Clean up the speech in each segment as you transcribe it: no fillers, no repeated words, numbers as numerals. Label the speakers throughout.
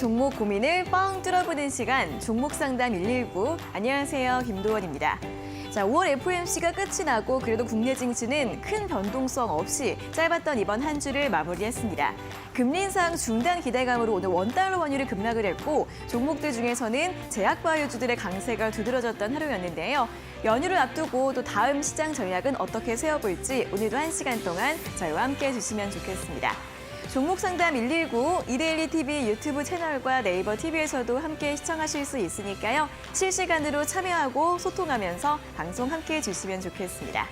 Speaker 1: 종목 고민을 뻥 뚫어보는 시간, 종목 상담 119. 안녕하세요, 김도원입니다. 자, 5월 FOMC가 끝이 나고 그래도 국내 증시는 큰 변동성 없이 짧았던 이번 한 주를 마무리했습니다. 금리 인상 중단 기대감으로 오늘 원달러 환율이 급락을 했고 종목들 중에서는 제약바이오주들의 강세가 두드러졌던 하루였는데요. 연휴를 앞두고 또 다음 시장 전략은 어떻게 세워볼지 오늘도 1시간 동안 저희와 함께 해주시면 좋겠습니다. 종목 상담 119 이데일리 TV 유튜브 채널과 네이버 TV에서도 함께 시청하실 수 있으니까요. 실시간으로 참여하고 소통하면서 방송 함께 해주시면 좋겠습니다.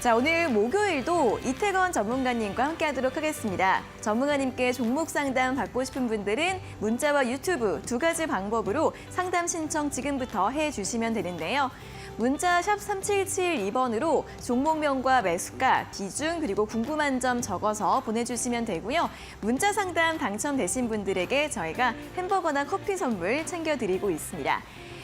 Speaker 1: 자, 오늘 목요일도 이태건 전문가님과 함께하도록 하겠습니다. 전문가님께 종목 상담 받고 싶은 분들은 문자와 유튜브 두 가지 방법으로 상담 신청 지금부터 해주시면 되는데요. 문자 샵 3772번으로 종목명과 매수가, 비중, 그리고 궁금한 점 적어서 보내주시면 되고요. 문자 상담 당첨되신 분들에게 저희가 햄버거나 커피 선물 챙겨드리고 있습니다.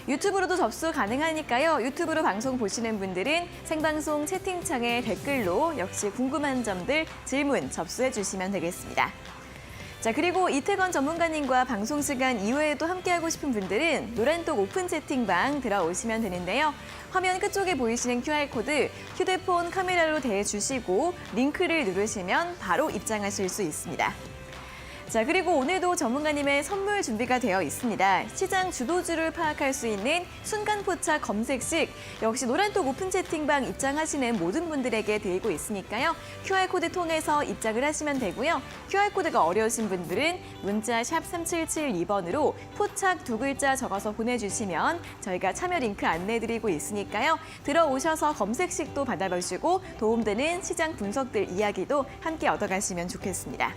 Speaker 1: 유튜브로도 접수 가능하니까요. 유튜브로 방송 보시는 분들은 생방송 채팅창에 댓글로 역시 궁금한 점들, 질문 접수해 주시면 되겠습니다. 자, 그리고 이태건 전문가님과 방송 시간 이외에도 함께하고 싶은 분들은 노란톡 오픈 채팅방 들어오시면 되는데요. 화면 끝쪽에 보이시는 QR코드 휴대폰 카메라로 대주시고 링크를 누르시면 바로 입장하실 수 있습니다. 자, 그리고 오늘도 전문가님의 선물 준비가 되어 있습니다. 시장 주도주를 파악할 수 있는 순간 포착 검색식 역시 노란톡 오픈 채팅방 입장하시는 모든 분들에게 드리고 있으니까요. QR코드 통해서 입장을 하시면 되고요. QR코드가 어려우신 분들은 문자 샵 3772번으로 포착 두 글자 적어서 보내주시면 저희가 참여 링크 안내드리고 있으니까요. 들어오셔서 검색식도 받아보시고 도움되는 시장 분석들 이야기도 함께 얻어가시면 좋겠습니다.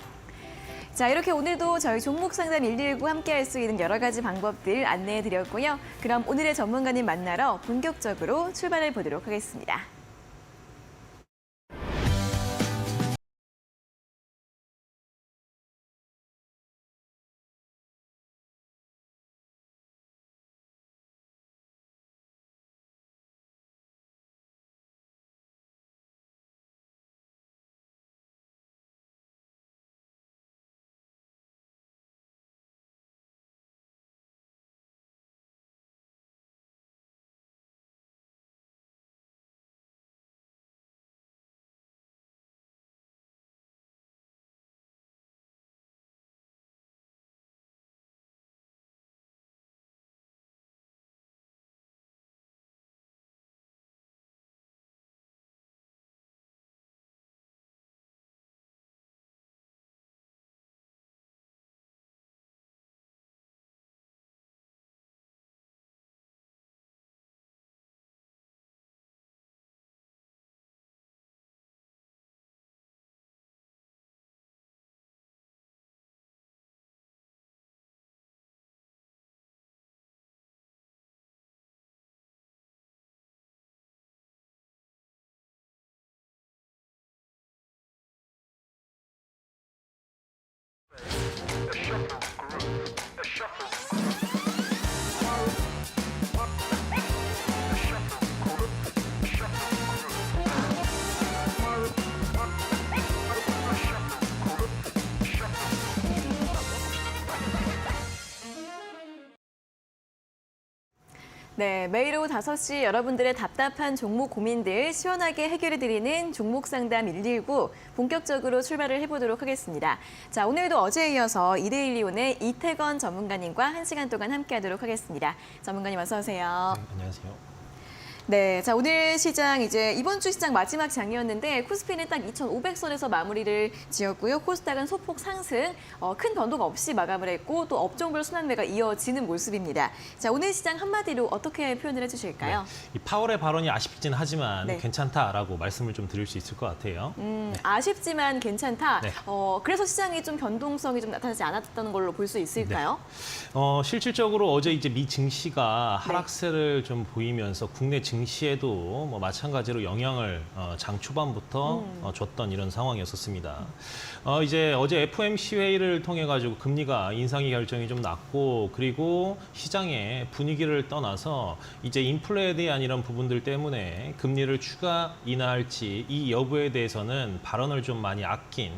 Speaker 1: 자, 이렇게 오늘도 저희 종목 상담 119 함께할 수 있는 여러 가지 방법들 안내해드렸고요. 그럼 오늘의 전문가님 만나러 본격적으로 출발해 보도록 하겠습니다. 네, 매일 오후 5시 여러분들의 답답한 종목 고민들 시원하게 해결해드리는 종목 상담 119 본격적으로 출발을 해보도록 하겠습니다. 자, 오늘도 어제에 이어서 이데일리온의 이태건 전문가님과 1시간 동안 함께하도록 하겠습니다. 전문가님 어서 오세요.
Speaker 2: 네, 안녕하세요.
Speaker 1: 네, 자, 오늘 시장 이제 이번 주 시장 마지막 장이었는데 코스피는 딱 2,500선에서 마무리를 지었고요. 코스닥은 소폭 상승, 큰 변동 없이 마감을 했고 또 업종별 순환매가 이어지는 모습입니다. 자, 오늘 시장 한마디로 어떻게 표현을 해주실까요?
Speaker 2: 네, 이 파월의 발언이 아쉽긴 하지만
Speaker 1: 네.
Speaker 2: 괜찮다라고 말씀을 좀 드릴 수 있을 것 같아요.
Speaker 1: 네. 아쉽지만 괜찮다.
Speaker 2: 네.
Speaker 1: 그래서 시장이 좀 변동성이 좀 나타나지 않았다는 걸로 볼 수 있을까요?
Speaker 2: 실질적으로 어제 이제 미 증시가 하락세를 좀 보이면서 국내 증시 증시에도 뭐 마찬가지로 영향을 장 초반부터 줬던 이런 상황이었었습니다. 이제 어제 FOMC 회의를 통해 가지고 금리가 인상의 결정이 좀 났고, 그리고 시장의 분위기를 떠나서 이제 인플레에 대한 이런 부분들 때문에 금리를 추가 인하할지 이 여부에 대해서는 발언을 좀 많이 아낀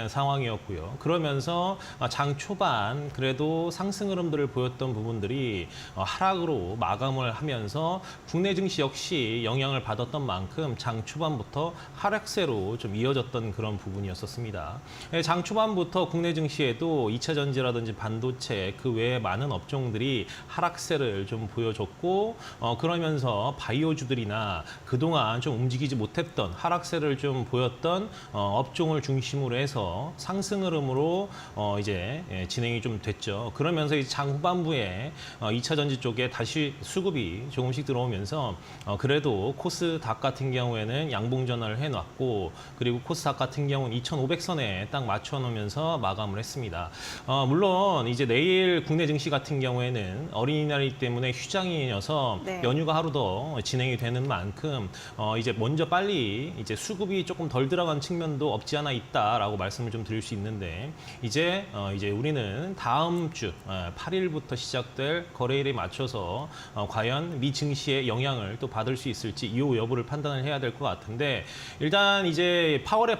Speaker 2: 상황이었고요. 그러면서 장 초반 그래도 상승 흐름들을 보였던 부분들이 하락으로 마감을 하면서 국내 증시 역시 영향을 받았던 만큼 장 초반부터 하락세로 좀 이어졌던 그런 부분이었었습니다. 장 초반부터 국내 증시에도 2차 전지라든지 반도체 그 외에 많은 업종들이 하락세를 좀 보여줬고, 그러면서 바이오주들이나 그동안 좀 움직이지 못했던 하락세를 좀 보였던 업종을 중심으로 해서 상승 흐름으로 이제 진행이 좀 됐죠. 그러면서 이 장 후반부에 2차 전지 쪽에 다시 수급이 조금씩 들어오면서 그래도 코스닥 같은 경우에는 양봉 전환을 해놨고, 그리고 코스닥 같은 경우는 2,500선에 딱 맞춰놓으면서 마감을 했습니다. 물론 이제 내일 국내 증시 같은 경우에는 어린이날이기 때문에 휴장이어서
Speaker 1: 네.
Speaker 2: 연휴가 하루 더 진행이 되는 만큼 이제 먼저 빨리 이제 수급이 조금 덜 들어간 측면도 없지 않아 있다라고 말씀을 좀 드릴 수 있는데, 이제 우리는 다음 주 8일부터 시작될 거래일에 맞춰서 과연 미 증시의 영향을 또 받을 수 있을지 이 여부를 판단을 해야 될 것 같은데, 일단 이제 파월의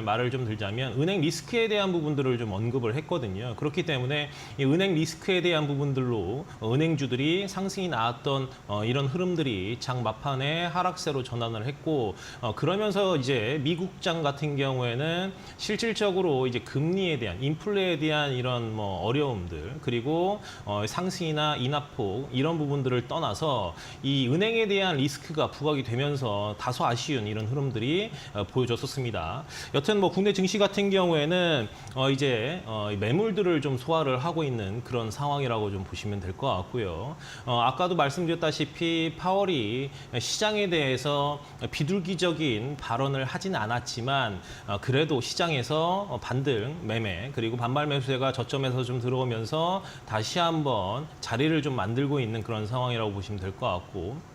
Speaker 2: 말을 좀 들자면 은행 리스크에 대한 부분들을 좀 언급을 했거든요. 그렇기 때문에 이 은행 리스크에 대한 부분들로 은행주들이 상승이 나왔던 이런 흐름들이 장 막판에 하락세로 전환을 했고, 그러면서 이제 미국장 같은 경우에는 실질적으로 이제 금리에 대한 인플레에 대한 이런 뭐 어려움들, 그리고 상승이나 인하폭 이런 부분들을 떠나서 이 은행에 대한 리스크가 부각이 되면서 다소 아쉬운 이런 흐름들이 보여졌었습니다. 여튼 뭐 국내 증시 같은 경우에는 이제 매물들을 좀 소화를 하고 있는 그런 상황이라고 좀 보시면 될 것 같고요. 아까도 말씀드렸다시피 파월이 시장에 대해서 비둘기적인 발언을 하진 않았지만 그래도 시장에서 반등 매매 그리고 반발 매수세가 저점에서 좀 들어오면서 다시 한번 자리를 좀 만들고 있는 그런 상황이라고 보시면 될 것 같고,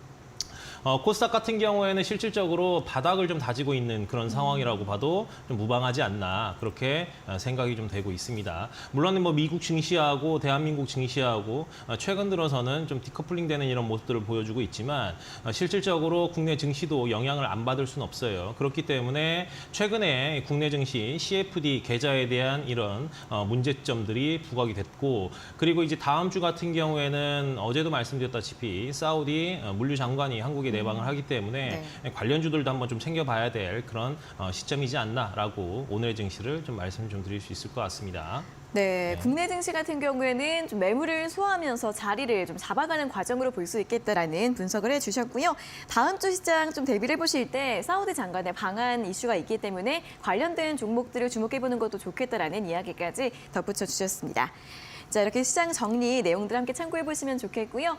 Speaker 2: 코스닥 같은 경우에는 실질적으로 바닥을 좀 다지고 있는 그런 상황이라고 봐도 좀 무방하지 않나, 그렇게 생각이 좀 되고 있습니다. 물론 뭐 미국 증시하고 대한민국 증시하고 최근 들어서는 좀 디커플링 되는 이런 모습들을 보여주고 있지만 실질적으로 국내 증시도 영향을 안 받을 수는 없어요. 그렇기 때문에 최근에 국내 증시 CFD 계좌에 대한 이런 문제점들이 부각이 됐고, 그리고 이제 다음 주 같은 경우에는 어제도 말씀드렸다시피 사우디 물류 장관이 한국에 내방을 하기 때문에 관련주들도 한번 좀 챙겨봐야 될 그런 시점이지 않나라고 오늘의 증시를 좀 말씀 좀 드릴 수 있을 것 같습니다.
Speaker 1: 네, 국내 증시 같은 경우에는 좀 매물을 소화하면서 자리를 좀 잡아가는 과정으로 볼 수 있겠다라는 분석을 해주셨고요. 다음 주 시장 좀 대비를 해보실 때 사우디 장관의 방한 이슈가 있기 때문에 관련된 종목들을 주목해보는 것도 좋겠다라는 이야기까지 덧붙여 주셨습니다. 자, 이렇게 시장 정리 내용들 함께 참고해 보시면 좋겠고요.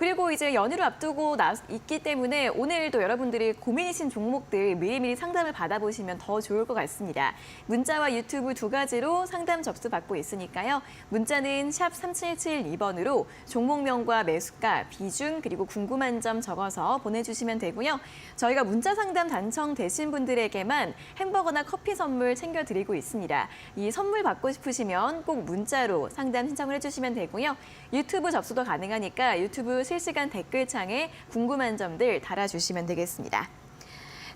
Speaker 1: 그리고 이제 연휴를 앞두고 있기 때문에 오늘도 여러분들이 고민이신 종목들 미리미리 상담을 받아보시면 더 좋을 것 같습니다. 문자와 유튜브 두 가지로 상담 접수 받고 있으니까요. 문자는 샵 3772번으로 종목명과 매수가, 비중, 그리고 궁금한 점 적어서 보내주시면 되고요. 저희가 문자 상담 당첨되신 분들에게만 햄버거나 커피 선물 챙겨드리고 있습니다. 이 선물 받고 싶으시면 꼭 문자로 상담 신청을 해주시면 되고요. 유튜브 접수도 가능하니까 유튜브 실시간 댓글창에 궁금한 점들 달아주시면 되겠습니다.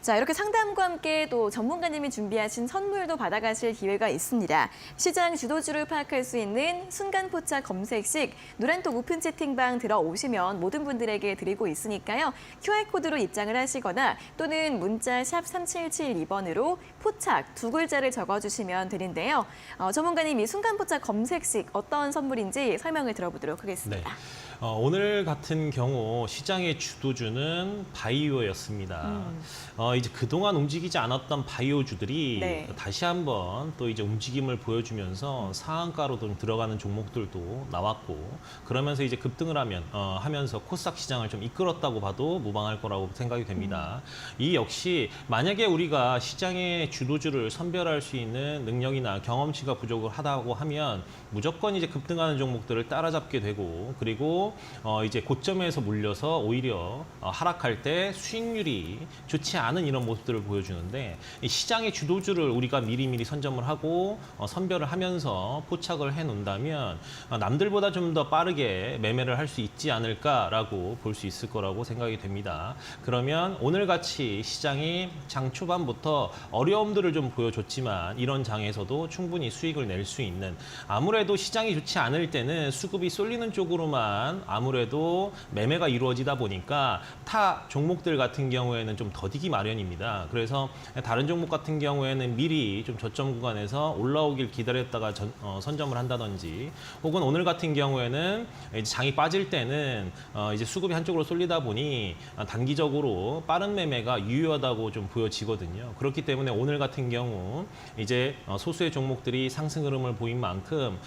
Speaker 1: 자, 이렇게 상담과 함께 또 전문가님이 준비하신 선물도 받아가실 기회가 있습니다. 시장 주도주를 파악할 수 있는 순간 포착 검색식 노란톡 오픈 채팅방 들어오시면 모든 분들에게 드리고 있으니까요. QR코드로 입장을 하시거나 또는 문자 샵 3772번으로 포착 두 글자를 적어주시면 되는데요. 전문가님이 순간 포착 검색식 어떤 선물인지 설명을 들어보도록 하겠습니다.
Speaker 2: 네. 오늘 같은 경우 시장의 주도주는 바이오였습니다. 이제 그동안 움직이지 않았던 바이오주들이
Speaker 1: 네.
Speaker 2: 다시 한번 또 이제 움직임을 보여주면서 상한가로 좀 들어가는 종목들도 나왔고, 그러면서 이제 급등을 하면서 코스닥 시장을 좀 이끌었다고 봐도 무방할 거라고 생각이 됩니다. 이 역시 만약에 우리가 시장의 주도주를 선별할 수 있는 능력이나 경험치가 부족하다고 하면 무조건 이제 급등하는 종목들을 따라잡게 되고, 그리고 이제 고점에서 물려서 오히려 하락할 때 수익률이 좋지 않은 이런 모습들을 보여주는데, 이 시장의 주도주를 우리가 미리미리 선점을 하고 선별을 하면서 포착을 해 놓는다면 남들보다 좀 더 빠르게 매매를 할 수 있지 않을까라고 볼 수 있을 거라고 생각이 됩니다. 그러면 오늘같이 시장이 장 초반부터 어려움들을 좀 보여줬지만 이런 장에서도 충분히 수익을 낼 수 있는, 아무래도 시장이 좋지 않을 때는 수급이 쏠리는 쪽으로만 아무래도 매매가 이루어지다 보니까 타 종목들 같은 경우에는 좀 더디기 마련입니다. 그래서 다른 종목 같은 경우에는 미리 좀 저점 구간에서 올라오길 기다렸다가 선점을 한다든지, 혹은 오늘 같은 경우에는 이제 장이 빠질 때는 이제 수급이 한쪽으로 쏠리다 보니 단기적으로 빠른 매매가 유효하다고 좀 보여지거든요. 그렇기 때문에 오늘 같은 경우 이제 소수의 종목들이 상승 흐름을 보인 만큼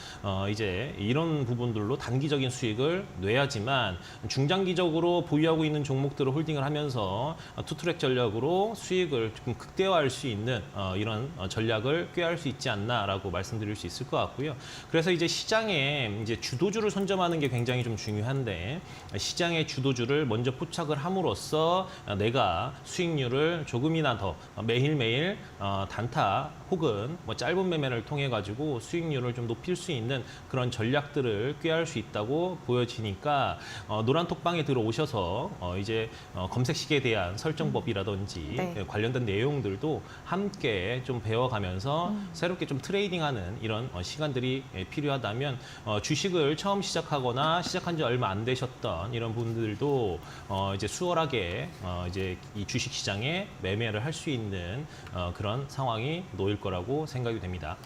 Speaker 2: 이제 이런 부분들로 단기적인 수익을 내야지만 중장기적으로 보유하고 있는 종목들을 홀딩을 하면서 투트랙 전략으로 수익을 조금 극대화할 수 있는 이런 전략을 꾀할 수 있지 않나라고 말씀드릴 수 있을 것 같고요. 그래서 이제 시장에 이제 주도주를 선점하는 게 굉장히 좀 중요한데, 시장의 주도주를 먼저 포착을 함으로써 내가 수익률을 조금이나 더 매일매일 단타 혹은 뭐 짧은 매매를 통해 가지고 수익률을 좀 높일 수 있는 그런 전략들을 꾀할 수 있다고 보여지니까 노란 톡방에 들어오셔서 이제 검색식에 대한 설정법이라든지
Speaker 1: 네.
Speaker 2: 관련된 내용들도 함께 좀 배워가면서 새롭게 좀 트레이딩하는 이런 시간들이 필요하다면 주식을 처음 시작하거나 시작한 지 얼마 안 되셨던 이런 분들도 이제 수월하게 이제 이 주식 시장에 매매를 할 수 있는 그런 상황이 놓일 거라고 생각이 됩니다.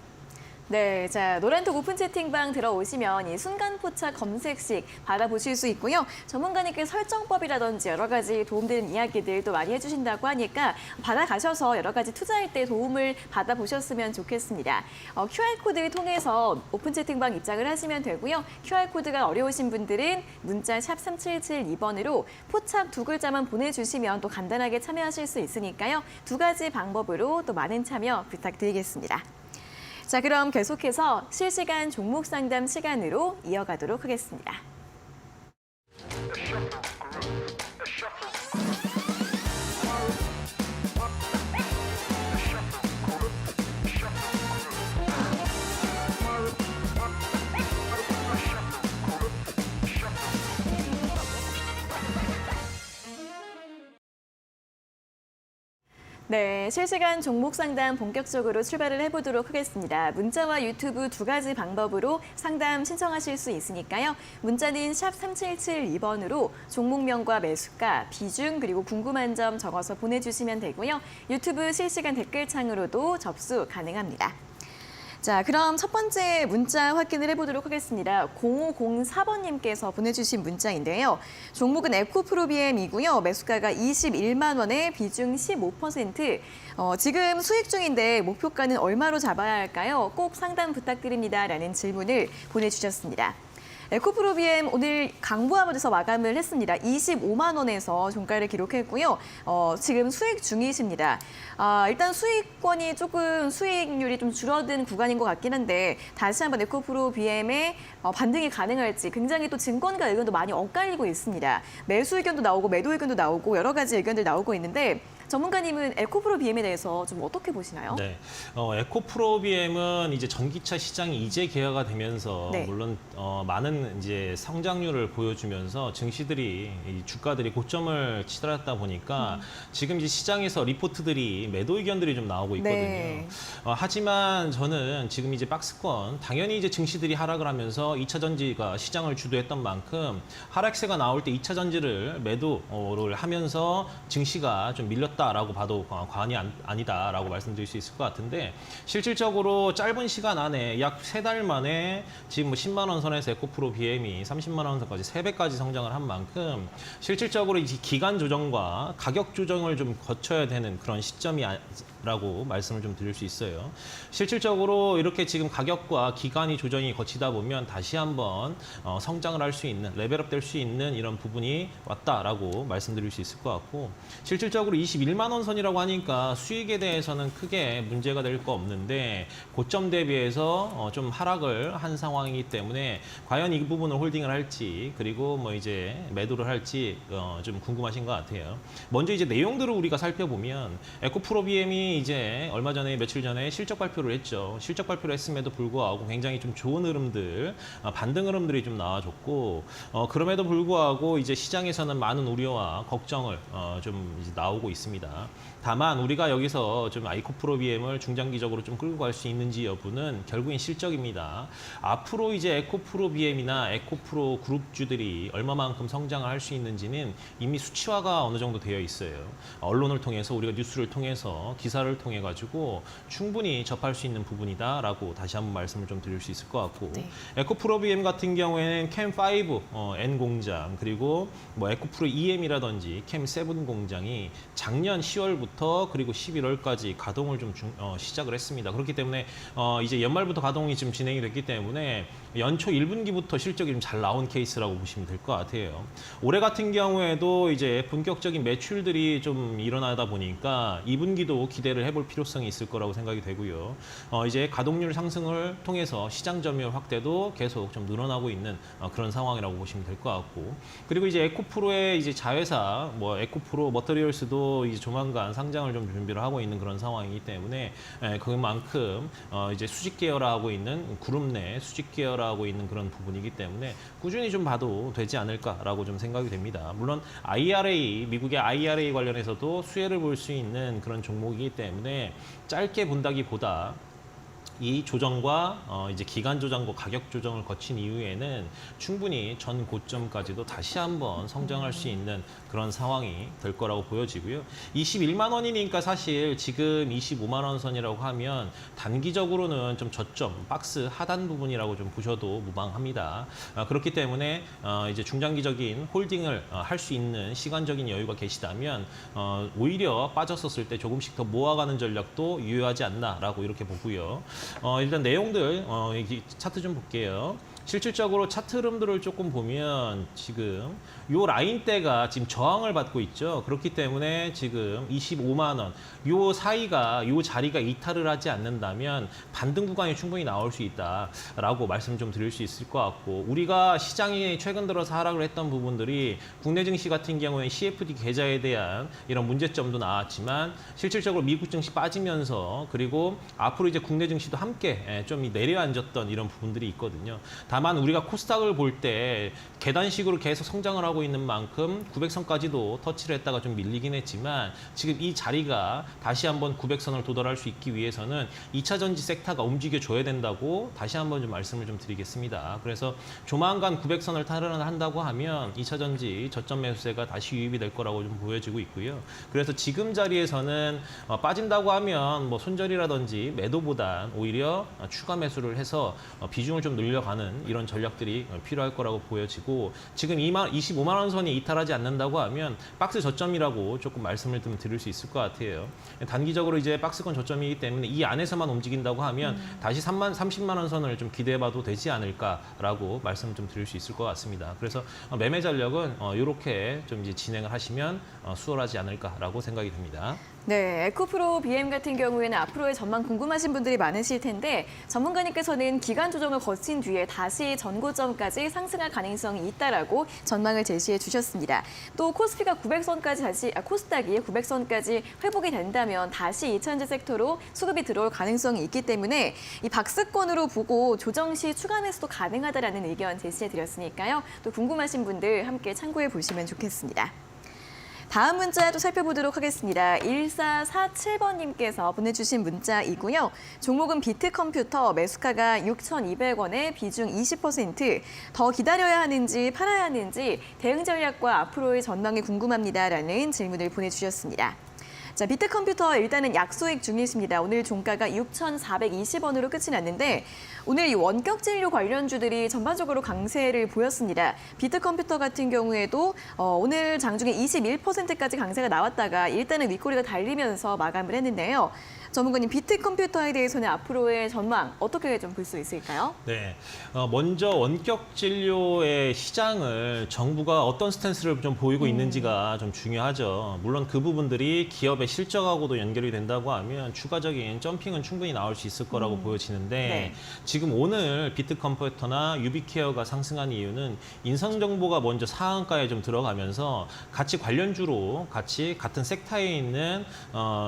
Speaker 1: 네, 자, 노란톡 오픈 채팅방 들어오시면 이 순간 포착 검색식 받아보실 수 있고요. 전문가님께 설정법이라든지 여러 가지 도움되는 이야기들도 많이 해주신다고 하니까 받아가셔서 여러 가지 투자할 때 도움을 받아보셨으면 좋겠습니다. QR코드를 통해서 오픈 채팅방 입장을 하시면 되고요. QR코드가 어려우신 분들은 문자 샵 3772번으로 포착 두 글자만 보내주시면 또 간단하게 참여하실 수 있으니까요. 두 가지 방법으로 또 많은 참여 부탁드리겠습니다. 자, 그럼 계속해서 실시간 종목 상담 시간으로 이어가도록 하겠습니다. 네, 실시간 종목 상담 본격적으로 출발을 해보도록 하겠습니다. 문자와 유튜브 두 가지 방법으로 상담 신청하실 수 있으니까요. 문자는 샵 3772번으로 종목명과 매수가, 비중, 그리고 궁금한 점 적어서 보내주시면 되고요. 유튜브 실시간 댓글창으로도 접수 가능합니다. 자, 그럼 첫 번째 문자 확인을 해보도록 하겠습니다. 0504번님께서 보내주신 문자인데요. 종목은 에코프로비엠이고요. 매수가가 21만 원에 비중 15%. 지금 수익 중인데 목표가는 얼마로 잡아야 할까요? 꼭 상담 부탁드립니다. 라는 질문을 보내주셨습니다. 에코프로비엠 오늘 강보합에서 마감을 했습니다. 25만 원에서 종가를 기록했고요. 지금 수익 중이십니다. 일단 수익권이 조금 수익률이 좀 줄어든 구간인 것 같긴 한데 다시 한번 에코프로비엠의 반등이 가능할지 굉장히 또 증권가 의견도 많이 엇갈리고 있습니다. 매수 의견도 나오고 매도 의견도 나오고 여러 가지 의견들 나오고 있는데 전문가님은 에코프로비엠에 대해서 좀 어떻게 보시나요?
Speaker 2: 네, 에코프로비엠은 이제 전기차 시장이 이제 개화가 되면서
Speaker 1: 네.
Speaker 2: 물론 많은 이제 성장률을 보여주면서 증시들이 이 주가들이 고점을 치달았다 보니까 지금 이제 시장에서 리포트들이 매도 의견들이 좀 나오고 있거든요.
Speaker 1: 네.
Speaker 2: 하지만 저는 지금 이제 박스권 당연히 이제 증시들이 하락을 하면서 2차 전지가 시장을 주도했던 만큼 하락세가 나올 때 2차 전지를 매도를 하면서 증시가 좀 밀렸다. 올렸다라고 봐도 과언이 아니다라고 말씀드릴 수 있을 것 같은데 실질적으로 짧은 시간 안에 약 3달 만에 지금 뭐 10만 원 선에서 에코프로 BM이 30만 원 선까지 3배까지 성장을 한 만큼 실질적으로 이 기간 조정과 가격 조정을 좀 거쳐야 되는 그런 시점이라고 말씀을 좀 드릴 수 있어요. 실질적으로 이렇게 지금 가격과 기간이 조정이 거치다 보면 다시 한번 성장을 할 수 있는 레벨업 될 수 있는 이런 부분이 왔다라고 말씀드릴 수 있을 것 같고 실질적으로 21만 원 선이라고 하니까 수익에 대해서는 크게 문제가 될 거 없는데 고점 대비해서 좀 하락을 한 상황이기 때문에 과연 이 부분을 홀딩을 할지 그리고 뭐 이제 매도를 할지 좀 궁금하신 것 같아요. 먼저 이제 내용들을 우리가 살펴보면 에코프로 BM이 이제 얼마 전에 며칠 전에 실적 발표를 했죠. 실적 발표를 했음에도 불구하고 굉장히 좀 좋은 흐름들, 반등 흐름들이 좀 나와줬고 그럼에도 불구하고 이제 시장에서는 많은 우려와 걱정을 좀 이제 나오고 있습니다. 다만 우리가 여기서 좀 에코프로 BM을 중장기적으로 좀 끌고 갈 수 있는지 여부는 결국엔 실적입니다. 앞으로 이제 에코프로 BM이나 에코프로 그룹주들이 얼마만큼 성장을 할 수 있는지는 이미 수치화가 어느 정도 되어 있어요. 언론을 통해서 우리가 뉴스를 통해서 기사를 통해 가지고 충분히 접할 수 있는 부분이다라고 다시 한번 말씀을 좀 드릴 수 있을 것 같고
Speaker 1: 네.
Speaker 2: 에코프로 BM 같은 경우에는 캠5 N 공장 그리고 뭐 에코프로 EM이라든지 캠7 공장이 작년 10월부터 그리고 11월까지 가동을 좀 시작을 했습니다. 그렇기 때문에 이제 연말부터 가동이 지금 진행이 됐기 때문에 연초 1분기부터 실적이 좀 잘 나온 케이스라고 보시면 될 것 같아요. 올해 같은 경우에도 이제 본격적인 매출들이 좀 일어나다 보니까 2분기도 기대를 해볼 필요성이 있을 거라고 생각이 되고요. 이제 가동률 상승을 통해서 시장 점유율 확대도 계속 좀 늘어나고 있는 그런 상황이라고 보시면 될 것 같고 그리고 이제 에코프로의 이제 자회사 뭐 에코프로 머터리얼스도 이제 조만간 상장을 좀 준비를 하고 있는 그런 상황이기 때문에 그만큼 이제 수직 계열화하고 있는 그룹 내 수직 계열화하고 있는 그런 부분이기 때문에 꾸준히 좀 봐도 되지 않을까라고 좀 생각이 됩니다. 물론 IRA 미국의 IRA 관련해서도 수혜를 볼 수 있는 그런 종목이기 때문에 짧게 본다기보다 이 조정과 이제 기간 조정과 가격 조정을 거친 이후에는 충분히 전 고점까지도 다시 한번 성장할 수 있는 그런 상황이 될 거라고 보여지고요. 21만 원이니까 사실 지금 25만 원 선이라고 하면 단기적으로는 좀 저점, 박스 하단 부분이라고 좀 보셔도 무방합니다. 그렇기 때문에 이제 중장기적인 홀딩을 할 수 있는 시간적인 여유가 계시다면 오히려 빠졌었을 때 조금씩 더 모아가는 전략도 유효하지 않나라고 이렇게 보고요. 일단 내용들 차트 좀 볼게요. 실질적으로 차트 흐름들을 조금 보면 지금 요 라인대가 지금 저항을 받고 있죠. 그렇기 때문에 지금 25만 원, 요 사이가 요 자리가 이탈을 하지 않는다면 반등 구간이 충분히 나올 수 있다라고 말씀 좀 드릴 수 있을 것 같고 우리가 시장이 최근 들어서 하락을 했던 부분들이 국내 증시 같은 경우에 CFD 계좌에 대한 이런 문제점도 나왔지만 실질적으로 미국 증시 빠지면서 그리고 앞으로 이제 국내 증시도 함께 좀 내려앉았던 이런 부분들이 있거든요. 다만 우리가 코스닥을 볼 때 계단식으로 계속 성장을 하고 있는 만큼 900선까지도 터치를 했다가 좀 밀리긴 했지만 지금 이 자리가 다시 한번 900선을 도달할 수 있기 위해서는 2차 전지 섹터가 움직여줘야 된다고 다시 한번 좀 말씀을 좀 드리겠습니다. 그래서 조만간 900선을 탈환한다고 하면 2차 전지 저점 매수세가 다시 유입이 될 거라고 좀 보여지고 있고요. 그래서 지금 자리에서는 빠진다고 하면 뭐 손절이라든지 매도보단 오히려 추가 매수를 해서 비중을 좀 늘려가는 이런 전략들이 필요할 거라고 보여지고 지금 25만 원 선이 이탈하지 않는다고 하면 박스 저점이라고 조금 말씀을 좀 드릴 수 있을 것 같아요. 단기적으로 이제 박스권 저점이기 때문에 이 안에서만 움직인다고 하면 다시 30만 원 선을 좀 기대해봐도 되지 않을까라고 말씀을 좀 드릴 수 있을 것 같습니다. 그래서 매매 전략은 이렇게 좀 이제 진행을 하시면 수월하지 않을까라고 생각이 듭니다.
Speaker 1: 네, 에코프로 BM 같은 경우에는 앞으로의 전망 궁금하신 분들이 많으실 텐데 전문가님께서는 기간 조정을 거친 뒤에 다시 전고점까지 상승할 가능성이 있다라고 전망을 제시해 주셨습니다. 또 코스피가 900선까지 코스닥이 900선까지 회복이 된다면 다시 2차전지 섹터로 수급이 들어올 가능성이 있기 때문에 이 박스권으로 보고 조정 시 추가 매수도 가능하다라는 의견 제시해 드렸으니까요. 또 궁금하신 분들 함께 참고해 보시면 좋겠습니다. 다음 문자도 살펴보도록 하겠습니다. 1447번님께서 보내주신 문자이고요. 종목은 비트컴퓨터 매수가가 6,200원에 비중 20%, 더 기다려야 하는지 팔아야 하는지 대응 전략과 앞으로의 전망이 궁금합니다라는 질문을 보내주셨습니다. 자, 비트컴퓨터 일단은 약소액 중이십니다. 오늘 종가가 6,420원으로 끝이 났는데 오늘 이 원격 진료 관련주들이 전반적으로 강세를 보였습니다. 비트컴퓨터 같은 경우에도 오늘 장중에 21%까지 강세가 나왔다가 일단은 윗꼬리가 달리면서 마감을 했는데요. 전문가님, 비트컴퓨터에 대해서는 앞으로의 전망 어떻게 좀 볼 수 있을까요?
Speaker 2: 네, 먼저 원격 진료의 시장을 정부가 어떤 스탠스를 좀 보이고 있는지가 좀 중요하죠. 물론 그 부분들이 기업의 실적하고도 연결이 된다고 하면 추가적인 점핑은 충분히 나올 수 있을 거라고 보여지는데
Speaker 1: 네.
Speaker 2: 지금 오늘 비트컴퓨터나 유비케어가 상승한 이유는 인성정보가 먼저 상한가에 좀 들어가면서 같이 관련주로 같이 같은 섹터에 있는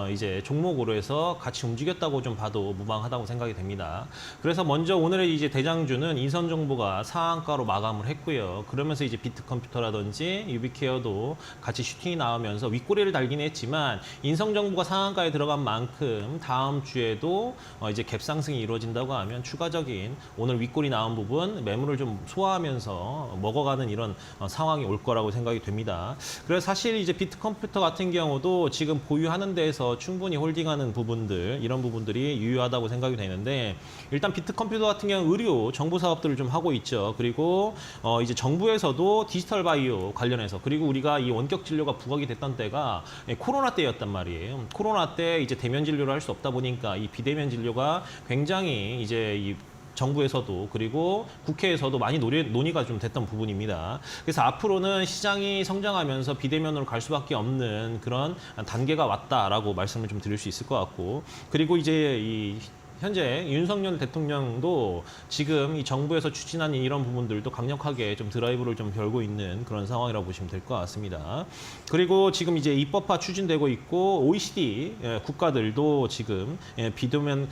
Speaker 2: 이제 종목으로 해서 같이 움직였다고 좀 봐도 무방하다고 생각이 됩니다. 그래서 먼저 오늘의 이제 대장주는 인성정보가 상한가로 마감을 했고요. 그러면서 이제 비트컴퓨터라든지 유비케어도 같이 슈팅이 나오면서 윗꼬리를 달긴 했지만 인성정보가 상한가에 들어간 만큼 다음 주에도 이제 갭 상승이 이루어진다고 하면 추가적인 오늘 윗꼬리 나온 부분 매물을 좀 소화하면서 먹어가는 이런 상황이 올 거라고 생각이 됩니다. 그래서 사실 이제 비트컴퓨터 같은 경우도 지금 보유하는 데에서 충분히 홀딩하는 부분들 이런 부분들이 유효하다고 생각이 되는데 일단 비트컴퓨터 같은 경우 의료 정보 사업들을 좀 하고 있죠. 그리고 이제 정부에서도 디지털 바이오 관련해서 그리고 우리가 이 원격 진료가 부각이 됐던 때가 코로나 때였단 말이에요. 코로나 때 이제 대면 진료를 할 수 없다 보니까 이 비대면 진료가 굉장히 이제 이 정부에서도 그리고 국회에서도 많이 논의가 좀 됐던 부분입니다. 그래서 앞으로는 시장이 성장하면서 비대면으로 갈 수밖에 없는 그런 단계가 왔다라고 말씀을 좀 드릴 수 있을 것 같고 그리고 이제 이 현재 윤석열 대통령도 지금 이 정부에서 추진하는 이런 부분들도 강력하게 좀 드라이브를 좀 걸고 있는 그런 상황이라고 보시면 될 것 같습니다. 그리고 지금 이제 입법화 추진되고 있고 OECD 국가들도 지금 비대면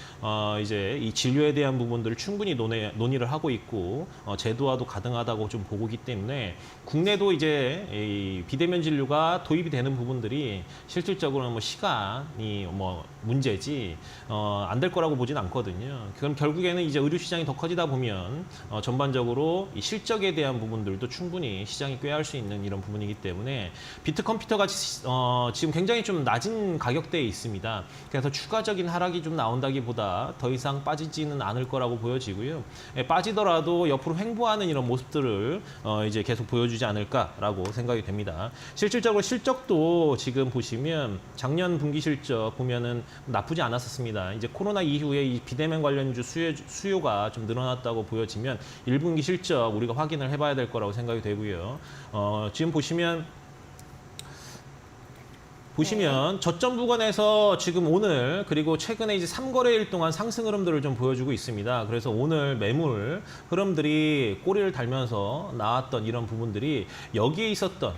Speaker 2: 이제 이 진료에 대한 부분들을 충분히 논의를 하고 있고 제도화도 가능하다고 좀 보고 있기 때문에 국내도 이제 이 비대면 진료가 도입이 되는 부분들이 실질적으로는 뭐 시간이 뭐 문제지 안 될 거라고 보지는 않거든요. 그럼 결국에는 이제 의료 시장이 더 커지다 보면 전반적으로 이 실적에 대한 부분들도 충분히 시장이 꾀할 수 있는 이런 부분이기 때문에 비트컴퓨터가 지금 굉장히 좀 낮은 가격대에 있습니다. 그래서 추가적인 하락이 좀 나온다기보다 더 이상 빠지지는 않을 거라고 보여지고요. 빠지더라도 옆으로 횡보하는 이런 모습들을 이제 계속 보여주지 않을까라고 생각이 됩니다. 실질적으로 실적도 지금 보시면 작년 분기 실적 보면은 나쁘지 않았었습니다. 이제 코로나 이후에 이 비대면 관련주 수요가 좀 늘어났다고 보여지면 1분기 실적 우리가 확인을 해봐야 될 거라고 생각이 되고요. 지금 보시면 저점 부근에서 지금 오늘 그리고 최근에 이제 3거래일 동안 상승 흐름들을 좀 보여주고 있습니다. 그래서 오늘 매물 흐름들이 꼬리를 달면서 나왔던 이런 부분들이 여기에 있었던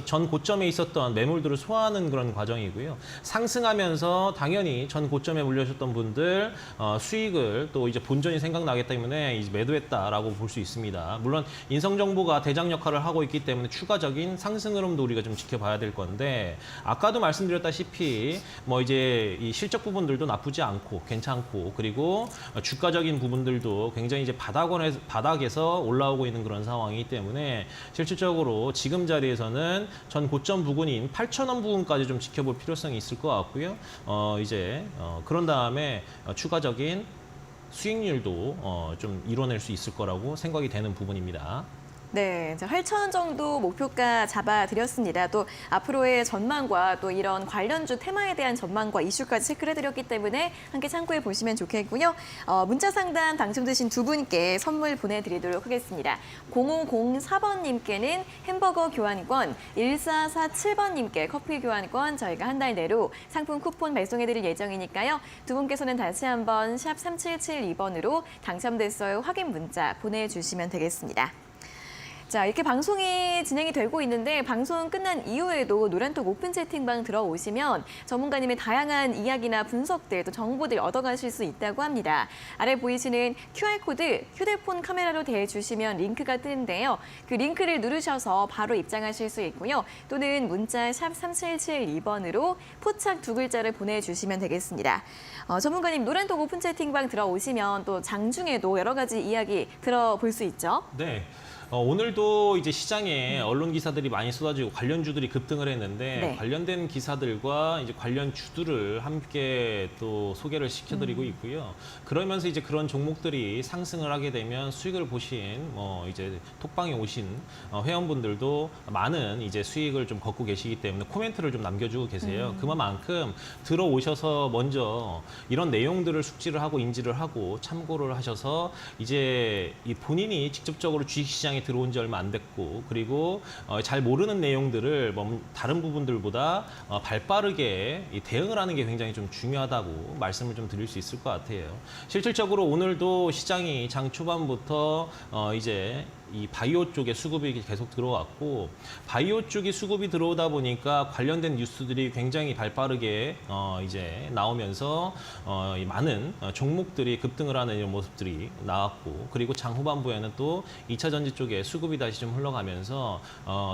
Speaker 2: 전 고점에 있었던 매물들을 소화하는 그런 과정이고요. 상승하면서 당연히 전 고점에 물려주셨던 분들 수익을 또 이제 본전이 생각나기 때문에 이제 매도했다라고 볼 수 있습니다. 물론 인성정보가 대장 역할을 하고 있기 때문에 추가적인 상승 흐름도 우리가 좀 지켜봐야 될 건데 아까도 말씀드렸다시피 뭐 이제 이 실적 부분들도 나쁘지 않고 괜찮고 그리고 주가적인 부분들도 굉장히 이제 바닥에서 올라오고 있는 그런 상황이기 때문에 실질적으로 지금 자리에서는 전 고점 부근인 8,000원 부근까지 좀 지켜볼 필요성이 있을 것 같고요. 그런 다음에 추가적인 수익률도 좀 이뤄낼 수 있을 거라고 생각이 되는 부분입니다.
Speaker 1: 네, 8,000원 정도 목표가 잡아드렸습니다. 또 앞으로의 전망과 또 이런 관련주 테마에 대한 전망과 이슈까지 체크를 해드렸기 때문에 함께 참고해 보시면 좋겠고요. 문자 상담 당첨되신 두 분께 선물 보내드리도록 하겠습니다. 0504번님께는 햄버거 교환권, 1447번님께 커피 교환권 저희가 한 달 내로 상품 쿠폰 발송해드릴 예정이니까요. 두 분께서는 다시 한번 샵 3772번으로 당첨됐어요 확인 문자 보내주시면 되겠습니다. 자, 이렇게 방송이 진행이 되고 있는데 방송 끝난 이후에도 노란톡 오픈 채팅방 들어오시면 전문가님의 다양한 이야기나 분석들 또 정보들 얻어가실 수 있다고 합니다. 아래 보이시는 QR코드 휴대폰 카메라로 대주시면 링크가 뜨는데요. 그 링크를 누르셔서 바로 입장하실 수 있고요. 또는 문자 샵 3772번으로 포착 두 글자를 보내주시면 되겠습니다. 전문가님 노란톡 오픈 채팅방 들어오시면 또 장중에도 여러 가지 이야기 들어볼 수 있죠?
Speaker 2: 네. 오늘도 이제 시장에 언론 기사들이 많이 쏟아지고 관련주들이 급등을 했는데
Speaker 1: 네.
Speaker 2: 관련된 기사들과 이제 관련 주들을 함께 또 소개를 시켜드리고 있고요. 그러면서 이제 그런 종목들이 상승을 하게 되면 수익을 보신 이제 톡방에 오신 회원분들도 많은 이제 수익을 좀 걷고 계시기 때문에 코멘트를 좀 남겨주고 계세요. 그만큼 들어오셔서 먼저 이런 내용들을 숙지를 하고 인지를 하고 참고를 하셔서 이제 이 본인이 직접적으로 주식시장에 들어온 지 얼마 안 됐고 그리고 잘 모르는 내용들을 다른 부분들보다 발빠르게 이 대응을 하는 게 굉장히 좀 중요하다고 말씀을 좀 드릴 수 있을 것 같아요. 실질적으로 오늘도 시장이 장 초반부터 이제 이 바이오 쪽에 수급이 계속 들어왔고 바이오 쪽이 수급이 들어오다 보니까 관련된 뉴스들이 굉장히 발빠르게 이제 나오면서 이 많은 종목들이 급등을 하는 이런 모습들이 나왔고 그리고 장 후반부에는 또 2차 전지 쪽에 수급이 다시 좀 흘러가면서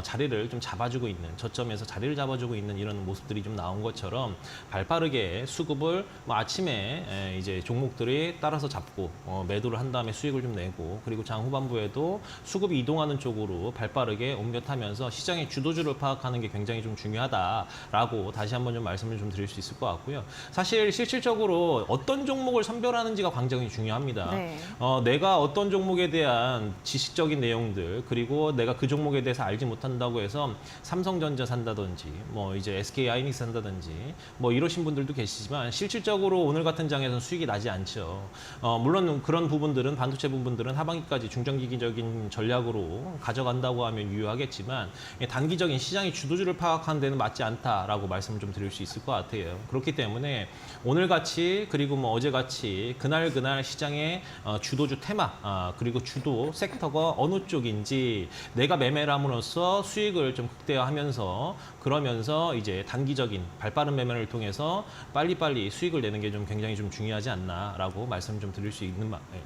Speaker 2: 자리를 좀 잡아주고 있는 저점에서 자리를 잡아주고 있는 이런 모습들이 좀 나온 것처럼 발빠르게 수급을 아침에 이제 종목들이 따라서 잡고 매도를 한 다음에 수익을 좀 내고 그리고 장 후반부에도 수급이 이동하는 쪽으로 발빠르게 옮겨 타면서 시장의 주도주를 파악하는 게 굉장히 좀 중요하다라고 다시 한번 좀 말씀을 좀 드릴 수 있을 것 같고요. 사실 실질적으로 어떤 종목을 선별하는지가 굉장히 중요합니다.
Speaker 1: 네.
Speaker 2: 내가 어떤 종목에 대한 지식적인 내용들 그리고 내가 그 종목에 대해서 알지 못한다고 해서 삼성전자 산다든지 이제 SK 하이닉스 산다든지 이러신 분들도 계시지만 실질적으로 오늘 같은 장에서는 수익이 나지 않죠. 물론 그런 부분들은 반도체 부분들은 하반기까지 중장기적인 전략으로 가져간다고 하면 유효하겠지만 단기적인 시장의 주도주를 파악하는 데는 맞지 않다라고 말씀을 좀 드릴 수 있을 것 같아요. 그렇기 때문에 오늘같이 그리고 어제같이 그날 시장의 주도주 테마 그리고 주도 섹터가 어느 쪽인지 내가 매매를 함으로써 수익을 좀 극대화하면서 그러면서 이제 단기적인 발빠른 매매를 통해서 빨리빨리 수익을 내는 게 좀 굉장히 좀 중요하지 않나라고 말씀 좀 드릴 수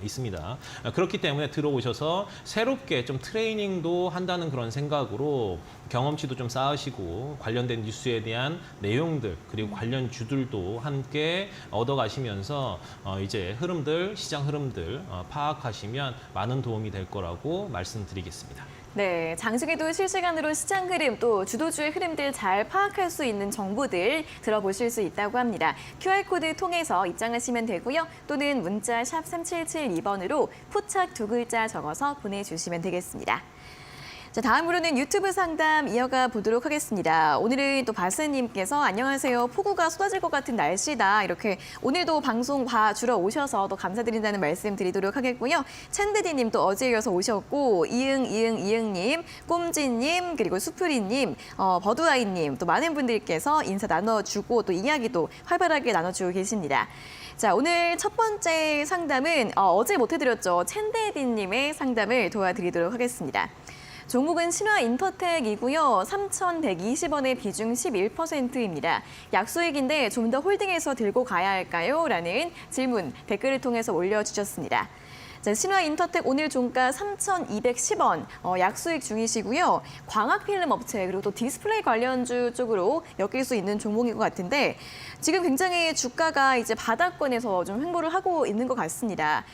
Speaker 2: 있습니다. 그렇기 때문에 들어오셔서 새롭게 좀 트레이닝도 한다는 그런 생각으로 경험치도 좀 쌓으시고 관련된 뉴스에 대한 내용들 그리고 관련 주들도 함께 얻어가시면서 이제 시장 흐름들 파악하시면 많은 도움이 될 거라고 말씀드리겠습니다.
Speaker 1: 네, 장중에도 실시간으로 시장 흐름 또 주도주의 흐름들 잘 파악할 수 있는 정보들 들어보실 수 있다고 합니다. QR코드 통해서 입장하시면 되고요. 또는 문자 샵 3772번으로 포착 2글자 적어서 보내주시면 되겠습니다. 자, 다음으로는 유튜브 상담 이어가 보도록 하겠습니다. 오늘은 또 바스님께서 안녕하세요. 폭우가 쏟아질 것 같은 날씨다. 이렇게 오늘도 방송 봐주러 오셔서 또 감사드린다는 말씀 드리도록 하겠고요. 챈드디님 또 어제 이어서 오셨고 이응님, 꼼지님, 그리고 수프리님, 버두아이님 또 많은 분들께서 인사 나눠주고 또 이야기도 활발하게 나눠주고 계십니다. 자, 오늘 첫 번째 상담은 어제 못해드렸죠. 챈데디님의 상담을 도와드리도록 하겠습니다. 종목은 신화인터텍이고요. 3,120원의 비중 11%입니다. 약수익인데 좀 더 홀딩해서 들고 가야 할까요? 라는 질문 댓글을 통해서 올려주셨습니다. 자, 신화인터텍 오늘 종가 3,210원 약수익 중이시고요. 광학필름 업체 그리고 또 디스플레이 관련주 쪽으로 엮일 수 있는 종목인 것 같은데 지금 굉장히 주가가 이제 바닥권에서 좀 횡보를 하고 있는 것 같습니다.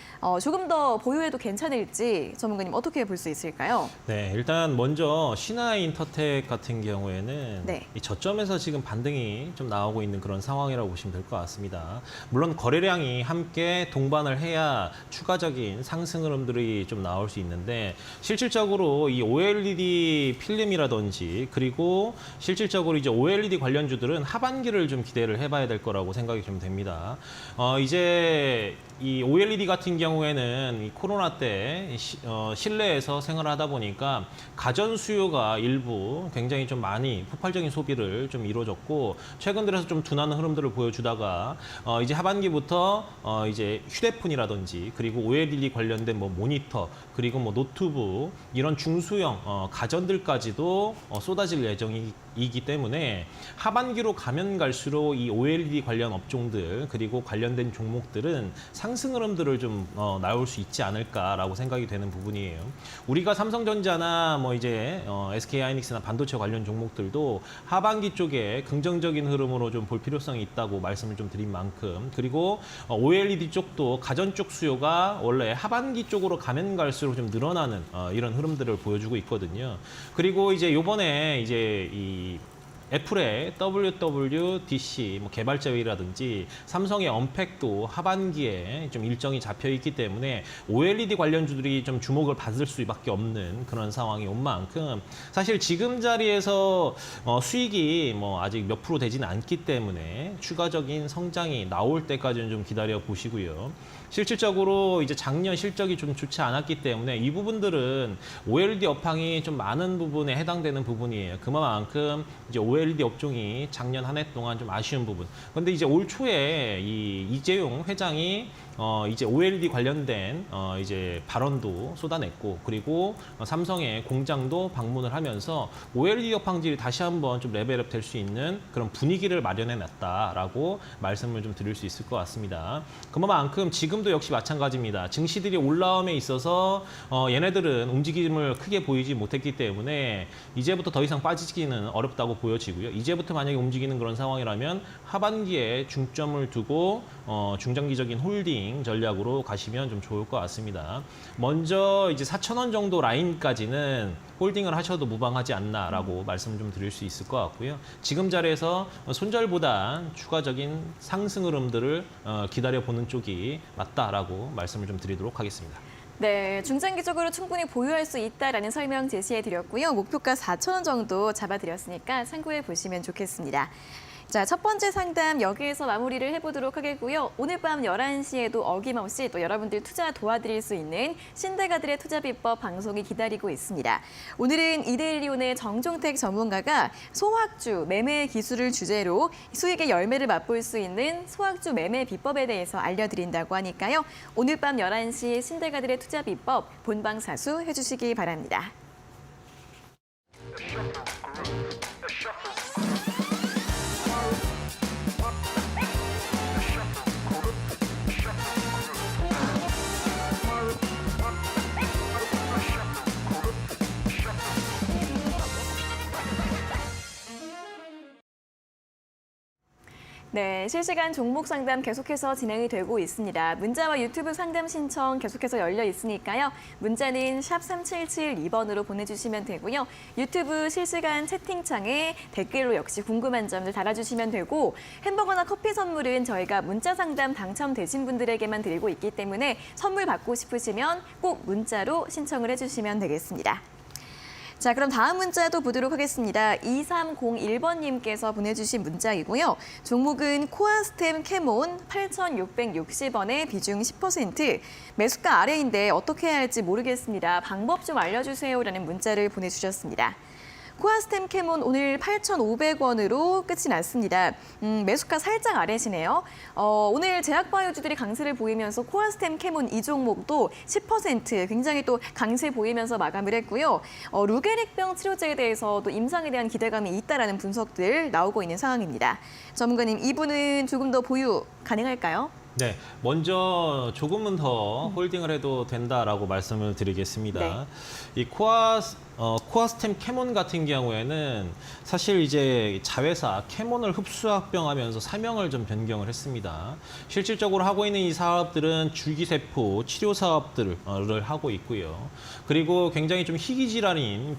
Speaker 1: 조금 더 보유해도 괜찮을지 전문가님 어떻게 볼 수 있을까요?
Speaker 2: 네, 일단 먼저 신화인터텍 같은 경우에는
Speaker 1: 네.
Speaker 2: 이 저점에서 지금 반등이 좀 나오고 있는 그런 상황이라고 보시면 될 것 같습니다. 물론 거래량이 함께 동반을 해야 추가적인 상승 흐름들이 좀 나올 수 있는데 실질적으로 이 OLED 필름이라든지 그리고 실질적으로 이제 OLED 관련주들은 하반기를 좀 기대를 해봐야 될 거라고 생각이 좀 됩니다. 이제 이 OLED 같은 경우에는 이 코로나 때 실내에서 생활하다 보니까 가전 수요가 일부 굉장히 좀 많이 폭발적인 소비를 좀 이루어졌고 최근 들어서 좀 둔화하는 흐름들을 보여주다가 이제 하반기부터 이제 휴대폰이라든지 그리고 OLED 관련된 모니터 그리고 노트북 이런 중소형 가전들까지도 쏟아질 예정이기 이기 때문에 하반기로 가면 갈수록 이 OLED 관련 업종들 그리고 관련된 종목들은 상승 흐름들을 좀 나올 수 있지 않을까라고 생각이 되는 부분이에요. 우리가 삼성전자나 뭐 이제 SK하이닉스나 반도체 관련 종목들도 하반기 쪽에 긍정적인 흐름으로 좀 볼 필요성이 있다고 말씀을 좀 드린 만큼, 그리고 OLED 쪽도 가전 쪽 수요가 원래 하반기 쪽으로 가면 갈수록 좀 늘어나는 이런 흐름들을 보여주고 있거든요. 그리고 이제 요번에 이제 이 애플의 WWDC 뭐 개발자회의라든지 삼성의 언팩도 하반기에 좀 일정이 잡혀 있기 때문에 OLED 관련주들이 좀 주목을 받을 수밖에 없는 그런 상황이 온 만큼, 사실 지금 자리에서 수익이 뭐 아직 몇 프로 되지는 않기 때문에 추가적인 성장이 나올 때까지는 좀 기다려 보시고요. 실질적으로 이제 작년 실적이 좀 좋지 않았기 때문에 이 부분들은 OLED 업황이 좀 많은 부분에 해당되는 부분이에요. 그만큼 이제 OLED 업종이 작년 한 해 동안 좀 아쉬운 부분. 그런데 이제 올 초에 이 이재용 회장이 이제 OLED 관련된 이제 발언도 쏟아냈고, 그리고 삼성의 공장도 방문을 하면서 OLED 업황질이 다시 한번 좀 레벨업 될 수 있는 그런 분위기를 마련해 놨다라고 말씀을 좀 드릴 수 있을 것 같습니다. 그만큼 지금도 역시 마찬가지입니다. 증시들이 올라옴에 있어서 얘네들은 움직임을 크게 보이지 못했기 때문에 이제부터 더 이상 빠지기는 어렵다고 보여지고요. 이제부터 만약에 움직이는 그런 상황이라면 하반기에 중점을 두고 중장기적인 홀딩 전략으로 가시면 좀 좋을 것 같습니다. 먼저 이제 4,000원 정도 라인까지는 홀딩을 하셔도 무방하지 않나라고 말씀을 좀 드릴 수 있을 것 같고요. 지금 자리에서 손절보다 추가적인 상승 흐름들을 기다려보는 쪽이 맞다라고 말씀을 좀 드리도록 하겠습니다.
Speaker 1: 네, 중장기적으로 충분히 보유할 수 있다라는 설명 제시해 드렸고요. 목표가 4,000원 정도 잡아드렸으니까 참고해 보시면 좋겠습니다. 자, 첫 번째 상담 여기에서 마무리를 해보도록 하겠고요. 오늘 밤 11시에도 어김없이 또 여러분들 투자 도와드릴 수 있는 신대가들의 투자 비법 방송이 기다리고 있습니다. 오늘은 이데일리온의 정종택 전문가가 소확주 매매 기술을 주제로 수익의 열매를 맛볼 수 있는 소확주 매매 비법에 대해서 알려드린다고 하니까요. 오늘 밤 11시 신대가들의 투자 비법 본방사수 해주시기 바랍니다. 네, 실시간 종목 상담 계속해서 진행이 되고 있습니다. 문자와 유튜브 상담 신청 계속해서 열려 있으니까요. 문자는 샵 3772번으로 보내주시면 되고요. 유튜브 실시간 채팅창에 댓글로 역시 궁금한 점들 달아주시면 되고, 햄버거나 커피 선물은 저희가 문자 상담 당첨되신 분들에게만 드리고 있기 때문에 선물 받고 싶으시면 꼭 문자로 신청을 해주시면 되겠습니다. 자, 그럼 다음 문자도 보도록 하겠습니다. 2301번님께서 보내주신 문자이고요. 종목은 코아스템 캐몬 8,660원에 비중 10%. 매수가 아래인데 어떻게 해야 할지 모르겠습니다. 방법 좀 알려주세요라는 문자를 보내주셨습니다. 코아스템 캐몬 오늘 8,500원으로 끝이 났습니다. 매수가 살짝 아래시네요. 오늘 제약바이오주들이 강세를 보이면서 코아스템 캐몬 이 종목도 10% 굉장히 또 강세 보이면서 마감을 했고요. 루게릭병 치료제에 대해서도 임상에 대한 기대감이 있다라는 분석들 나오고 있는 상황입니다. 전문가님, 이분은 조금 더 보유 가능할까요?
Speaker 2: 네, 먼저 조금은 더 홀딩을 해도 된다라고 말씀을 드리겠습니다.
Speaker 1: 네.
Speaker 2: 이 코아스템 캐몬 같은 경우에는 사실 이제 자회사 캐몬을 흡수합병하면서 사명을 좀 변경을 했습니다. 실질적으로 하고 있는 이 사업들은 줄기세포 치료 사업들을 하고 있고요. 그리고 굉장히 좀 희귀질환인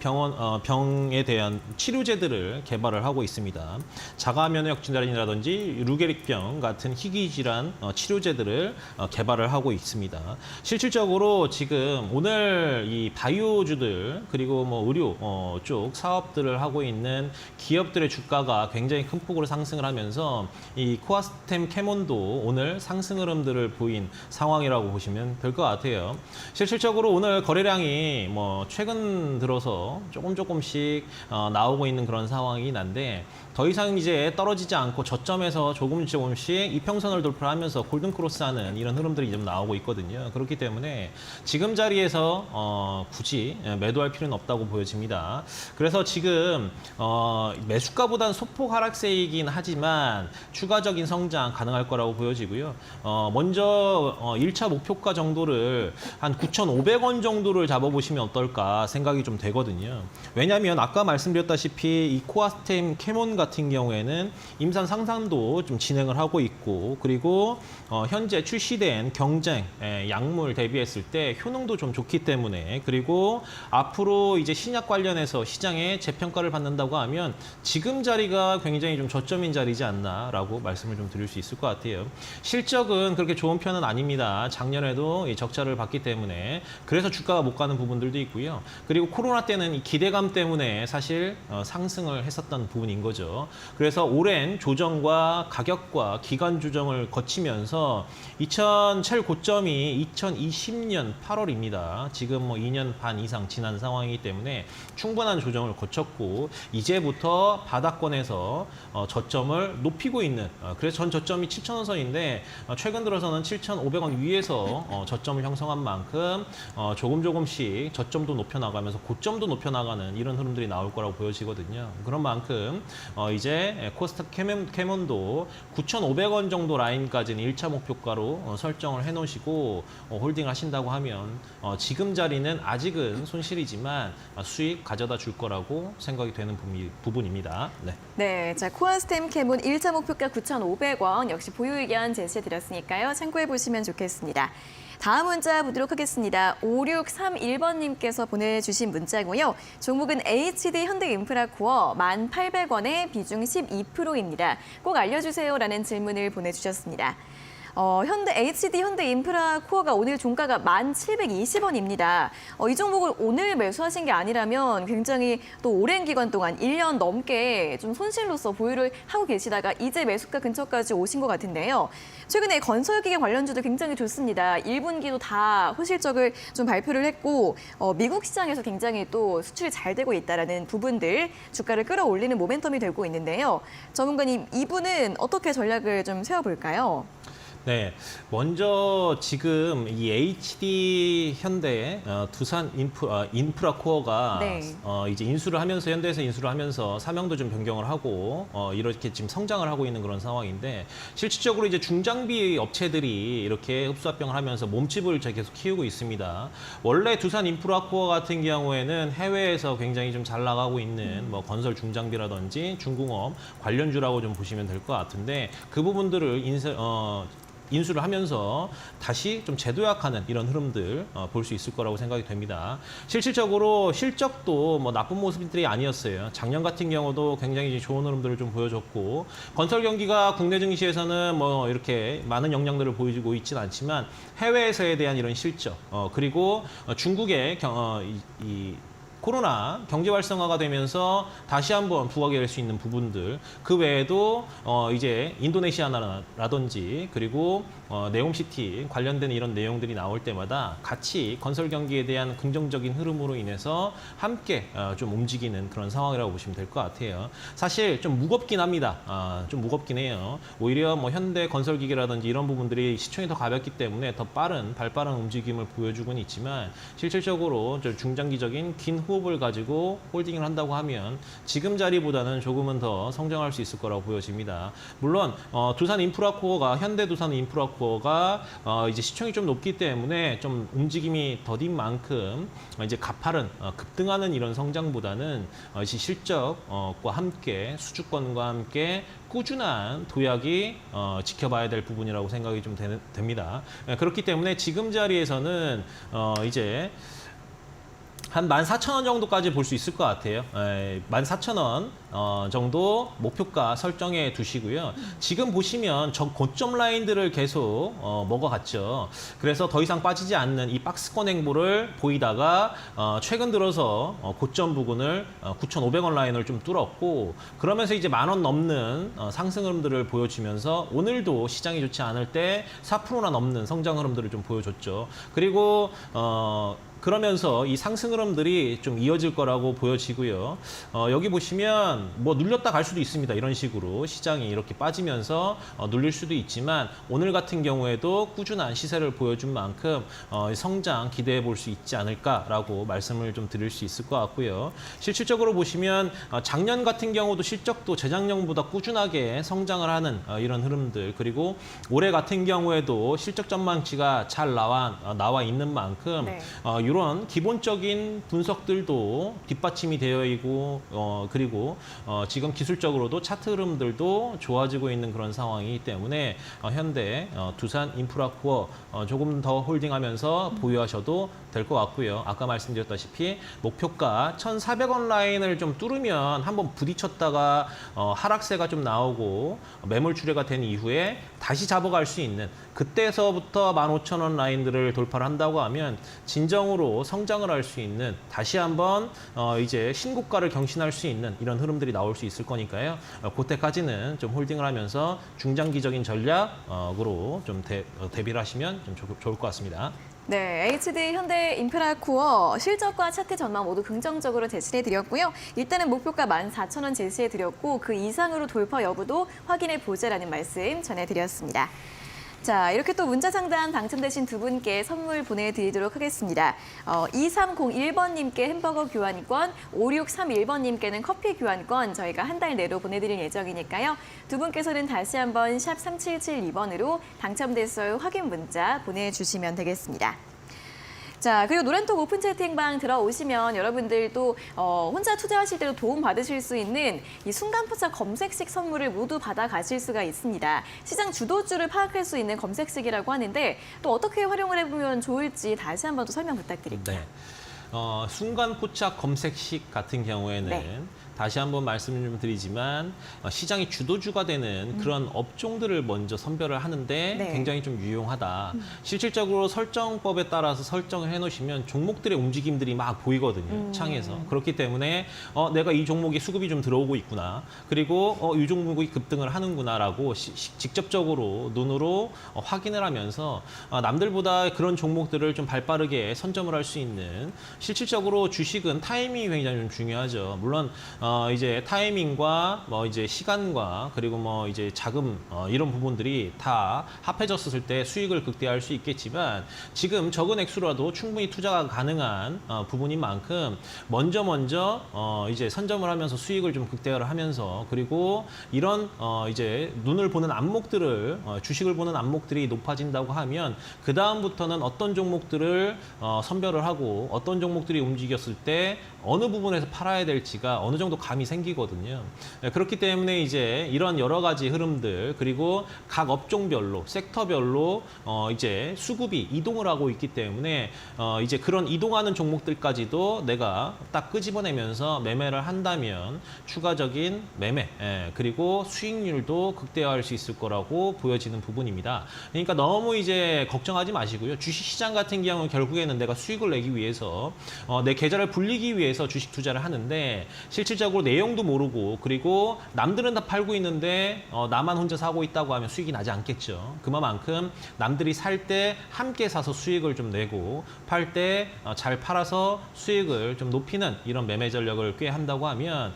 Speaker 2: 병에 대한 치료제들을 개발을 하고 있습니다. 자가면역 질환이라든지 루게릭병 같은 희귀질환 치료제들을 개발을 하고 있습니다. 실질적으로 지금 오늘 이 바이오주들 그리고 뭐 의료 쪽 사업들을 하고 있는 기업들의 주가가 굉장히 큰 폭으로 상승을 하면서 이 코아스템 캐몬도 오늘 상승 흐름들을 보인 상황이라고 보시면 될 것 같아요. 실질적으로 오늘 거래량이 뭐 최근 들어서 조금씩 나오고 있는 그런 상황이긴 한데, 더 이상 이제 떨어지지 않고 저점에서 조금씩 이평선을 돌파하면서 골든크로스하는 이런 흐름들이 좀 나오고 있거든요. 그렇기 때문에 지금 자리에서 굳이 매도할 필요는 없다고 있다고 보여집니다. 그래서 지금 매수가보다는 소폭 하락세이긴 하지만 추가적인 성장 가능할 거라고 보여지고요. 먼저 1차 목표가 정도를 한 9,500원 정도를 잡아보시면 어떨까 생각이 좀 되거든요. 왜냐하면 아까 말씀드렸다시피 이 코아스템 캐몬 같은 경우에는 임산 상산도 좀 진행을 하고 있고, 그리고 현재 출시된 경쟁 약물 대비했을 때 효능도 좀 좋기 때문에, 그리고 앞으로 이제 신약 관련해서 시장에 재평가를 받는다고 하면 지금 자리가 굉장히 좀 저점인 자리지 않나라고 말씀을 좀 드릴 수 있을 것 같아요. 실적은 그렇게 좋은 편은 아닙니다. 작년에도 이 적자를 봤기 때문에 그래서 주가가 못 가는 부분들도 있고요. 그리고 코로나 때는 이 기대감 때문에 사실 상승을 했었던 부분인 거죠. 그래서 오랜 조정과 가격과 기간 조정을 거치면서 최일 고점이 2020년 8월입니다. 지금 뭐 2년 반 이상 지난 상황이기 때문에 충분한 조정을 거쳤고 이제부터 바닥권에서 저점을 높이고 있는, 그래서 전 저점이 7,000원 선인데 최근 들어서는 7,500원 위에서 저점을 형성한 만큼 조금씩 저점도 높여나가면서 고점도 높여나가는 이런 흐름들이 나올 거라고 보여지거든요. 그런 만큼 이제 코스닥 캐몬도 9,500원 정도 라인까지는 1차 목표가로 설정을 해놓으시고 홀딩 하신다고 하면 지금 자리는 아직은 손실이지만 수익 가져다 줄 거라고 생각이 되는 부분입니다. 네.
Speaker 1: 네, 자 코아스템 캐몬 1차 목표가 9,500원 역시 보유 의견 제시해드렸으니까요. 참고해 보시면 좋겠습니다. 다음 문자 보도록 하겠습니다. 5631번님께서 보내주신 문자고요. 종목은 HD 현대인프라코어 1,800원에 비중 12%입니다. 꼭 알려주세요라는 질문을 보내주셨습니다. HD 현대인프라코어가 오늘 종가가 1,720원입니다. 이 종목을 오늘 매수하신 게 아니라면 굉장히 또 오랜 기간 동안 1년 넘게 좀 손실로서 보유를 하고 계시다가 이제 매수가 근처까지 오신 것 같은데요. 최근에 건설기계 관련주도 굉장히 좋습니다. 1분기도 다 호실적을 좀 발표를 했고 미국 시장에서 굉장히 또 수출이 잘 되고 있다는 부분들 주가를 끌어올리는 모멘텀이 되고 있는데요. 전문가님, 이분은 어떻게 전략을 좀 세워볼까요?
Speaker 2: 네, 먼저 지금 이 HD 현대 두산 인프라코어가
Speaker 1: 네.
Speaker 2: 이제 인수를 하면서 현대에서 인수를 하면서 사명도 좀 변경을 하고 이렇게 지금 성장을 하고 있는 그런 상황인데 실질적으로 이제 중장비 업체들이 이렇게 흡수합병을 하면서 몸집을 계속 키우고 있습니다. 원래 두산 인프라코어 같은 경우에는 해외에서 굉장히 좀 잘 나가고 있는 뭐 건설 중장비라든지 중공업 관련주라고 좀 보시면 될 것 같은데 그 부분들을 인수를 하면서 다시 좀 재도약하는 이런 흐름들 볼 수 있을 거라고 생각이 됩니다. 실질적으로 실적도 뭐 나쁜 모습들이 아니었어요. 작년 같은 경우도 굉장히 좋은 흐름들을 좀 보여줬고 건설 경기가 국내 증시에서는 뭐 이렇게 많은 영향들을 보여주고 있지는 않지만 해외에서에 대한 이런 실적 그리고 중국의 코로나 경제 활성화가 되면서 다시 한번 부각이 될 수 있는 부분들, 그 외에도 이제 인도네시아라든지 그리고 네옴시티 관련된 이런 내용들이 나올 때마다 같이 건설 경기에 대한 긍정적인 흐름으로 인해서 함께 좀 움직이는 그런 상황이라고 보시면 될 것 같아요. 사실 좀 무겁긴 합니다. 좀 무겁긴 해요. 오히려 뭐 현대 건설기계라든지 이런 부분들이 시총이 더 가볍기 때문에 더 발빠른 움직임을 보여주고는 있지만 실질적으로 중장기적인 긴 호흡을 가지고 홀딩을 한다고 하면 지금 자리보다는 조금은 더 성장할 수 있을 거라고 보여집니다. 물론 두산 인프라코어가 현대 두산 인프라코어가 이제 시총이 좀 높기 때문에 좀 움직임이 더딘 만큼 이제 가파른 급등하는 이런 성장보다는 실적과 함께 수주권과 함께 꾸준한 도약이 지켜봐야 될 부분이라고 생각이 좀 됩니다. 그렇기 때문에 지금 자리에서는 이제 한 14,000원 정도까지 볼 수 있을 것 같아요. 14,000원 정도 목표가 설정해 두시고요. 지금 보시면 저 고점 라인들을 계속 먹어갔죠. 그래서 더 이상 빠지지 않는 이 박스권 행보를 보이다가 최근 들어서 고점 부근을 9,500원 라인을 좀 뚫었고 그러면서 이제 10,000원 넘는 상승 흐름들을 보여주면서 오늘도 시장이 좋지 않을 때 4%나 넘는 성장 흐름들을 좀 보여줬죠. 그리고 그러면서 이 상승 흐름들이 좀 이어질 거라고 보여지고요. 여기 보시면 뭐 눌렸다 갈 수도 있습니다. 이런 식으로 시장이 이렇게 빠지면서 눌릴 수도 있지만 오늘 같은 경우에도 꾸준한 시세를 보여준 만큼 성장 기대해 볼 수 있지 않을까라고 말씀을 좀 드릴 수 있을 것 같고요. 실질적으로 보시면 작년 같은 경우도 실적도 재작년보다 꾸준하게 성장을 하는 이런 흐름들, 그리고 올해 같은 경우에도 실적 전망치가 잘 나와 있는 만큼
Speaker 1: 네.
Speaker 2: 이런 기본적인 분석들도 뒷받침이 되어 있고 그리고 지금 기술적으로도 차트 흐름들도 좋아지고 있는 그런 상황이기 때문에 현대 두산 인프라코어 조금 더 홀딩하면서 보유하셔도 될 것 같고요. 아까 말씀드렸다시피 목표가 1,400원 라인을 좀 뚫으면 한번 부딪혔다가 하락세가 좀 나오고 매물 출회가 된 이후에 다시 잡아갈 수 있는, 그때서부터 15,000원 라인들을 돌파를 한다고 하면 진정으로 성장을 할 수 있는, 다시 한번 이제 신고가를 경신할 수 있는 이런 흐름들이 나올 수 있을 거니까요. 그때까지는 좀 홀딩을 하면서 중장기적인 전략으로 좀 대비를 하시면 좀 좋을 것 같습니다.
Speaker 1: 네, HD 현대 인프라코어 실적과 차트 전망 모두 긍정적으로 제시해드렸고요. 일단은 목표가 14,000원 제시해드렸고 그 이상으로 돌파 여부도 확인해보자라는 말씀 전해드렸습니다. 자, 이렇게 또 문자 상담 당첨되신 두 분께 선물 보내드리도록 하겠습니다. 2301번님께 햄버거 교환권, 5631번님께는 커피 교환권 저희가 한 달 내로 보내드릴 예정이니까요. 두 분께서는 다시 한번 샵 3772번으로 당첨됐어요 확인 문자 보내주시면 되겠습니다. 자, 그리고 노란톡 오픈 채팅방 들어오시면 여러분들도 혼자 투자하실 때도 도움 받으실 수 있는 이 순간포착 검색식 선물을 모두 받아가실 수가 있습니다. 시장 주도주를 파악할 수 있는 검색식이라고 하는데 또 어떻게 활용을 해보면 좋을지 다시 한번 또 설명 부탁드릴게요.
Speaker 2: 네. 순간 포착 검색식 같은 경우에는
Speaker 1: 네.
Speaker 2: 다시 한번 말씀을 좀 드리지만 시장이 주도주가 되는 그런 업종들을 먼저 선별을 하는데
Speaker 1: 네.
Speaker 2: 굉장히 좀 유용하다. 실질적으로 설정법에 따라서 설정을 해놓으시면 종목들의 움직임들이 막 보이거든요. 창에서. 그렇기 때문에 내가 이 종목이 수급이 좀 들어오고 있구나. 그리고 이 종목이 급등을 하는구나라고 직접적으로 눈으로 확인을 하면서 남들보다 그런 종목들을 좀 발빠르게 선점을 할 수 있는, 실질적으로 주식은 타이밍이 굉장히 좀 중요하죠. 물론 이제 타이밍과 뭐 이제 시간과 그리고 뭐 이제 자금 이런 부분들이 다 합해졌을 때 수익을 극대화할 수 있겠지만 지금 적은 액수라도 충분히 투자가 가능한 부분인 만큼 먼저 이제 선점을 하면서 수익을 좀 극대화를 하면서, 그리고 이런 이제 눈을 보는 안목들을 주식을 보는 안목들이 높아진다고 하면 그 다음부터는 어떤 종목들을 선별을 하고 어떤 종목들이 움직였을 때 어느 부분에서 팔아야 될지가 어느 정도 감이 생기거든요. 그렇기 때문에 이제 이런 여러 가지 흐름들, 그리고 각 업종별로 섹터별로 이제 수급이 이동을 하고 있기 때문에 이제 그런 이동하는 종목들까지도 내가 딱 끄집어내면서 매매를 한다면 추가적인 매매 그리고 수익률도 극대화할 수 있을 거라고 보여지는 부분입니다. 그러니까 너무 이제 걱정하지 마시고요. 주식시장 같은 경우는 결국에는 내가 수익을 내기 위해서 내 계좌를 불리기 위해서 주식 투자를 하는데 실질적으로 내용도 모르고 그리고 남들은 다 팔고 있는데 나만 혼자 사고 있다고 하면 수익이 나지 않겠죠. 그만큼 남들이 살 때 함께 사서 수익을 좀 내고 팔 때 잘 팔아서 수익을 좀 높이는 이런 매매 전략을 꽤 한다고 하면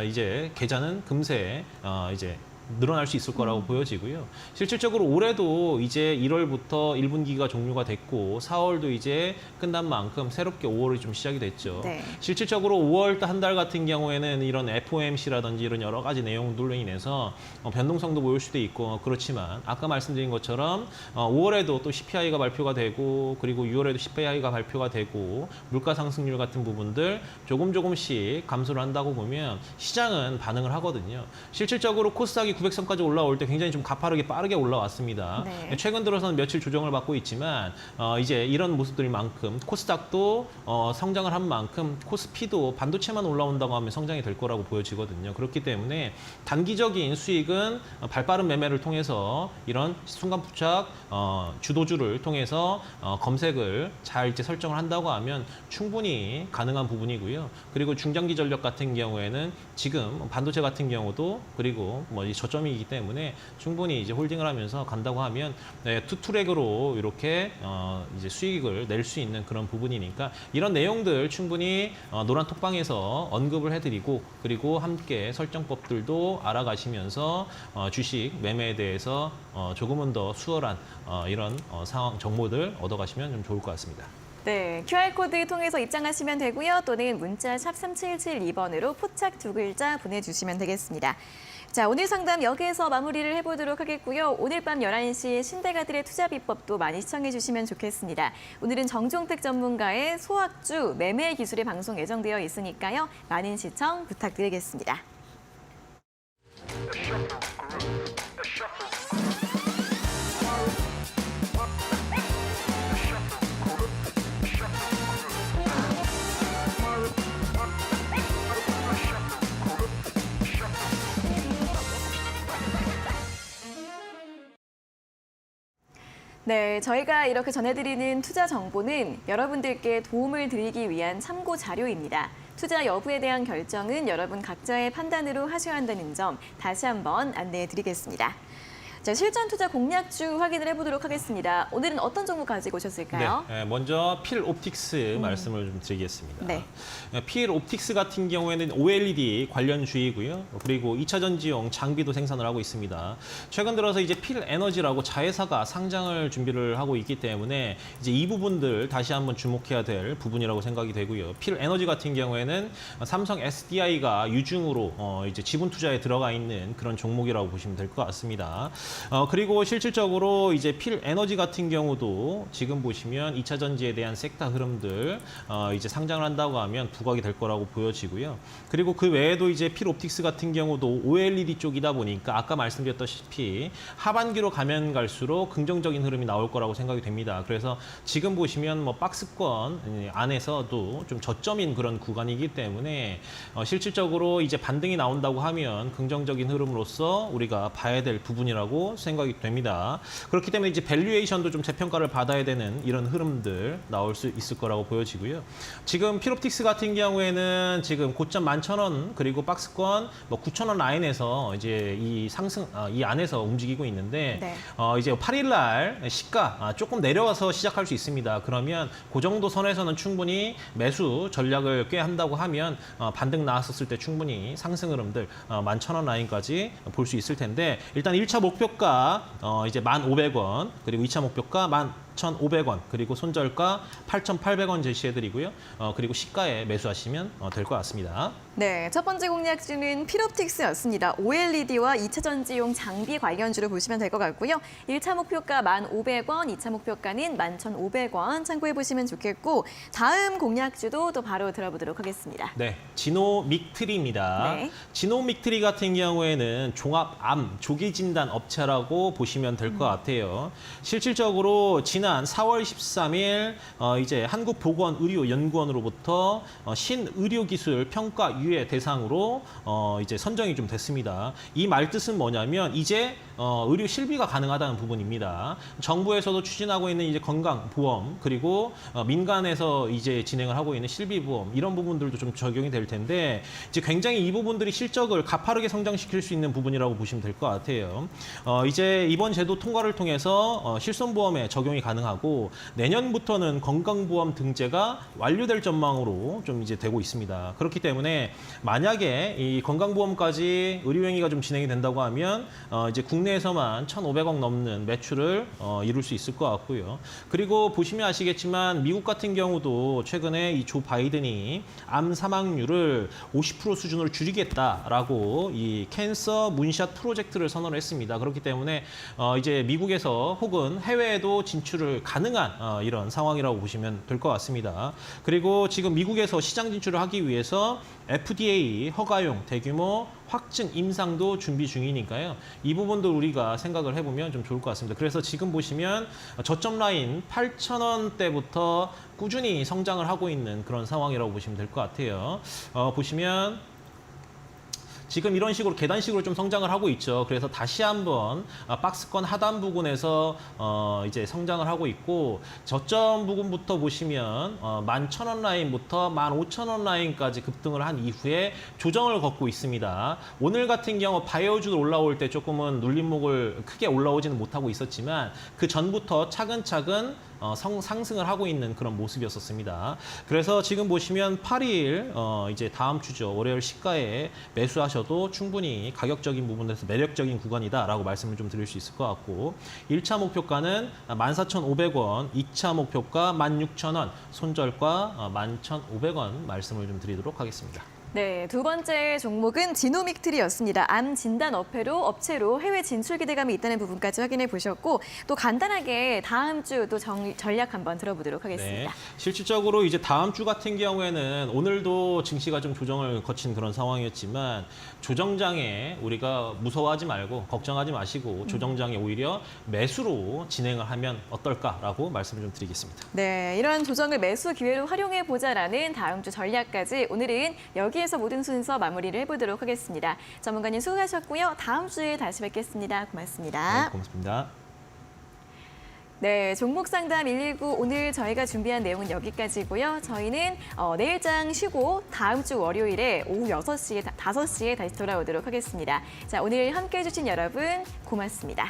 Speaker 2: 이제 계좌는 금세 이제 늘어날 수 있을 거라고 보여지고요. 실질적으로 올해도 이제 1월부터 1분기가 종료가 됐고 4월도 이제 끝난 만큼 새롭게 5월이 좀 시작이 됐죠.
Speaker 1: 네.
Speaker 2: 실질적으로 5월 한 달 같은 경우에는 이런 FOMC라든지 이런 여러 가지 내용들로 인해서 변동성도 보일 수도 있고 그렇지만 아까 말씀드린 것처럼 5월에도 또 CPI가 발표가 되고 그리고 6월에도 CPI가 발표가 되고 물가 상승률 같은 부분들 조금씩 감소를 한다고 보면 시장은 반응을 하거든요. 실질적으로 코스닥이 900선까지 올라올 때 굉장히 좀 가파르게 빠르게 올라왔습니다.
Speaker 1: 네.
Speaker 2: 최근 들어서는 며칠 조정을 받고 있지만 이제 이런 모습들인 만큼 코스닥도 성장을 한 만큼 코스피도 반도체만 올라온다고 하면 성장이 될 거라고 보여지거든요. 그렇기 때문에 단기적인 수익은 발빠른 매매를 통해서 이런 순간부착 주도주를 통해서 검색을 잘 이제 설정을 한다고 하면 충분히 가능한 부분이고요. 그리고 중장기 전략 같은 경우에는 지금 반도체 같은 경우도 그리고 뭐 저점이기 때문에 충분히 이제 홀딩을 하면서 간다고 하면 네, 투트랙으로 이렇게 이제 수익을 낼 수 있는 그런 부분이니까 이런 내용들 충분히 노란 톡방에서 언급을 해드리고 그리고 함께 설정법들도 알아가시면서 주식 매매에 대해서 조금은 더 수월한 이런 상황 정보들 얻어가시면 좀 좋을 것 같습니다.
Speaker 1: 네, QR코드 통해서 입장하시면 되고요. 또는 문자 샵 3772번으로 포착 2글자 보내주시면 되겠습니다. 자, 오늘 상담 여기에서 마무리를 해보도록 하겠고요. 오늘 밤 11시에 신대가들의 투자 비법도 많이 시청해 주시면 좋겠습니다. 오늘은 정종택 전문가의 소학주 매매 기술의 방송 예정되어 있으니까요. 많은 시청 부탁드리겠습니다. 네, 저희가 이렇게 전해드리는 투자 정보는 여러분들께 도움을 드리기 위한 참고 자료입니다. 투자 여부에 대한 결정은 여러분 각자의 판단으로 하셔야 한다는 점 다시 한번 안내해 드리겠습니다. 자, 실전 투자 공략주 확인을 해보도록 하겠습니다. 오늘은 어떤 종목 가지고 오셨을까요?
Speaker 2: 네, 먼저 필 옵틱스 말씀을 좀 드리겠습니다.
Speaker 1: 네.
Speaker 2: 필 옵틱스 같은 경우에는 OLED 관련주이고요. 그리고 2차 전지용 장비도 생산을 하고 있습니다. 최근 들어서 이제 필 에너지라고 자회사가 상장을 준비를 하고 있기 때문에 이제 이 부분들 다시 한번 주목해야 될 부분이라고 생각이 되고요. 필 에너지 같은 경우에는 삼성 SDI가 유중으로 이제 지분 투자에 들어가 있는 그런 종목이라고 보시면 될 것 같습니다. 그리고 실질적으로 이제 필 에너지 같은 경우도 지금 보시면 2차 전지에 대한 섹터 흐름들 이제 상장을 한다고 하면 부각이 될 거라고 보여지고요. 그리고 그 외에도 이제 필 옵틱스 같은 경우도 OLED 쪽이다 보니까 아까 말씀드렸다시피 하반기로 가면 갈수록 긍정적인 흐름이 나올 거라고 생각이 됩니다. 그래서 지금 보시면 뭐 박스권 안에서도 좀 저점인 그런 구간이기 때문에 실질적으로 이제 반등이 나온다고 하면 긍정적인 흐름으로서 우리가 봐야 될 부분이라고 생각이 됩니다. 그렇기 때문에 이제 밸류에이션도 좀 재평가를 받아야 되는 이런 흐름들 나올 수 있을 거라고 보여지고요. 지금 필옵틱스 같은 경우에는 지금 고점 11,000원 그리고 박스권 뭐 9,000원 라인에서 이제 이 상승 이 안에서 움직이고 있는데
Speaker 1: 네.
Speaker 2: 이제 8일 날 시가 조금 내려와서 시작할 수 있습니다. 그러면 그 정도 선에서는 충분히 매수 전략을 꽤 한다고 하면 반등 나왔었을 때 충분히 상승 흐름들 11,000원 라인까지 볼 수 있을 텐데 일단 1차 목표가 이제 1,500원 그리고 2차 목표가 11,500원 그리고 손절가 8,800원 제시해드리고요. 그리고 시가에 매수하시면 될 것 같습니다.
Speaker 1: 네, 첫 번째 공략주는 필옵틱스였습니다. OLED와 2차 전지용 장비 관련주를 보시면 될 것 같고요. 1차 목표가 1,500원, 2차 목표가는 11,500원 참고해 보시면 좋겠고 다음 공략주도 또 바로 들어보도록 하겠습니다.
Speaker 2: 네, 지노믹트리입니다.
Speaker 1: 네.
Speaker 2: 지노믹트리 같은 경우에는 종합암 조기 진단 업체라고 보시면 될 것 같아요. 실질적으로 지난 4월 13일 이제 한국보건의료연구원으로부터 신의료기술 평가유예 대상으로 이제 선정이 좀 됐습니다. 이 말뜻은 뭐냐면 이제 의료 실비가 가능하다는 부분입니다. 정부에서도 추진하고 있는 이제 건강보험 그리고 민간에서 이제 진행을 하고 있는 실비보험 이런 부분들도 좀 적용이 될 텐데 이제 굉장히 이 부분들이 실적을 가파르게 성장시킬 수 있는 부분이라고 보시면 될 것 같아요. 이제 이번 제도 통과를 통해서 실손보험에 적용이 가능하고 내년부터는 건강보험 등재가 완료될 전망으로 좀 이제 되고 있습니다. 그렇기 때문에 만약에 이 건강보험까지 의료행위가 좀 진행이 된다고 하면 이제 국내에서만 1,500억 넘는 매출을 이룰 수 있을 것 같고요. 그리고 보시면 아시겠지만 미국 같은 경우도 최근에 이 조 바이든이 암 사망률을 50% 수준으로 줄이겠다라고 이 캔서 문샷 프로젝트를 선언을 했습니다. 그렇기 때문에 이제 미국에서 혹은 해외에도 진출을 가능한 이런 상황이라고 보시면 될 것 같습니다. 그리고 지금 미국에서 시장 진출을 하기 위해서 FDA 허가용 대규모 확증 임상도 준비 중이니까요. 이 부분도 우리가 생각을 해보면 좀 좋을 것 같습니다. 그래서 지금 보시면 저점 라인 8,000원대부터 꾸준히 성장을 하고 있는 그런 상황이라고 보시면 될 것 같아요. 보시면 지금 이런 식으로 계단식으로 좀 성장을 하고 있죠. 그래서 다시 한번 박스권 하단 부분에서 이제 성장을 하고 있고 저점 부분부터 보시면 11,000원 라인부터 15,000원 라인까지 급등을 한 이후에 조정을 걷고 있습니다. 오늘 같은 경우 바이오주가 올라올 때 조금은 눌림목을 크게 올라오지는 못하고 있었지만 그 전부터 차근차근 상승을 하고 있는 그런 모습이었었습니다. 그래서 지금 보시면 8일 이제 다음 주죠. 월요일 시가에 매수하셔도 충분히 가격적인 부분에서 매력적인 구간이다라고 말씀을 좀 드릴 수 있을 것 같고 1차 목표가는 14,500원, 2차 목표가 16,000원, 손절가 11,500원 말씀을 좀 드리도록 하겠습니다.
Speaker 1: 네, 두 번째 종목은 지노믹트리였습니다. 암 진단 업체로 해외 진출 기대감이 있다는 부분까지 확인해 보셨고 또 간단하게 다음 주 또 전략 한번 들어보도록 하겠습니다.
Speaker 2: 네, 실질적으로 이제 다음 주 같은 경우에는 오늘도 증시가 좀 조정을 거친 그런 상황이었지만 조정장에 우리가 무서워하지 말고 걱정하지 마시고 조정장에 오히려 매수로 진행을 하면 어떨까라고 말씀을 좀 드리겠습니다.
Speaker 1: 네, 이런 조정을 매수 기회로 활용해 보자라는 다음 주 전략까지 오늘은 여기에서 모든 순서 마무리를 해보도록 하겠습니다. 전문가님 수고하셨고요. 다음 주에 다시 뵙겠습니다. 고맙습니다.
Speaker 2: 네, 고맙습니다.
Speaker 1: 네, 종목 상담 119 오늘 저희가 준비한 내용은 여기까지고요. 저희는 내일장 쉬고 다음 주 월요일에 오후 5시에 다시 돌아오도록 하겠습니다. 자, 오늘 함께해 주신 여러분 고맙습니다.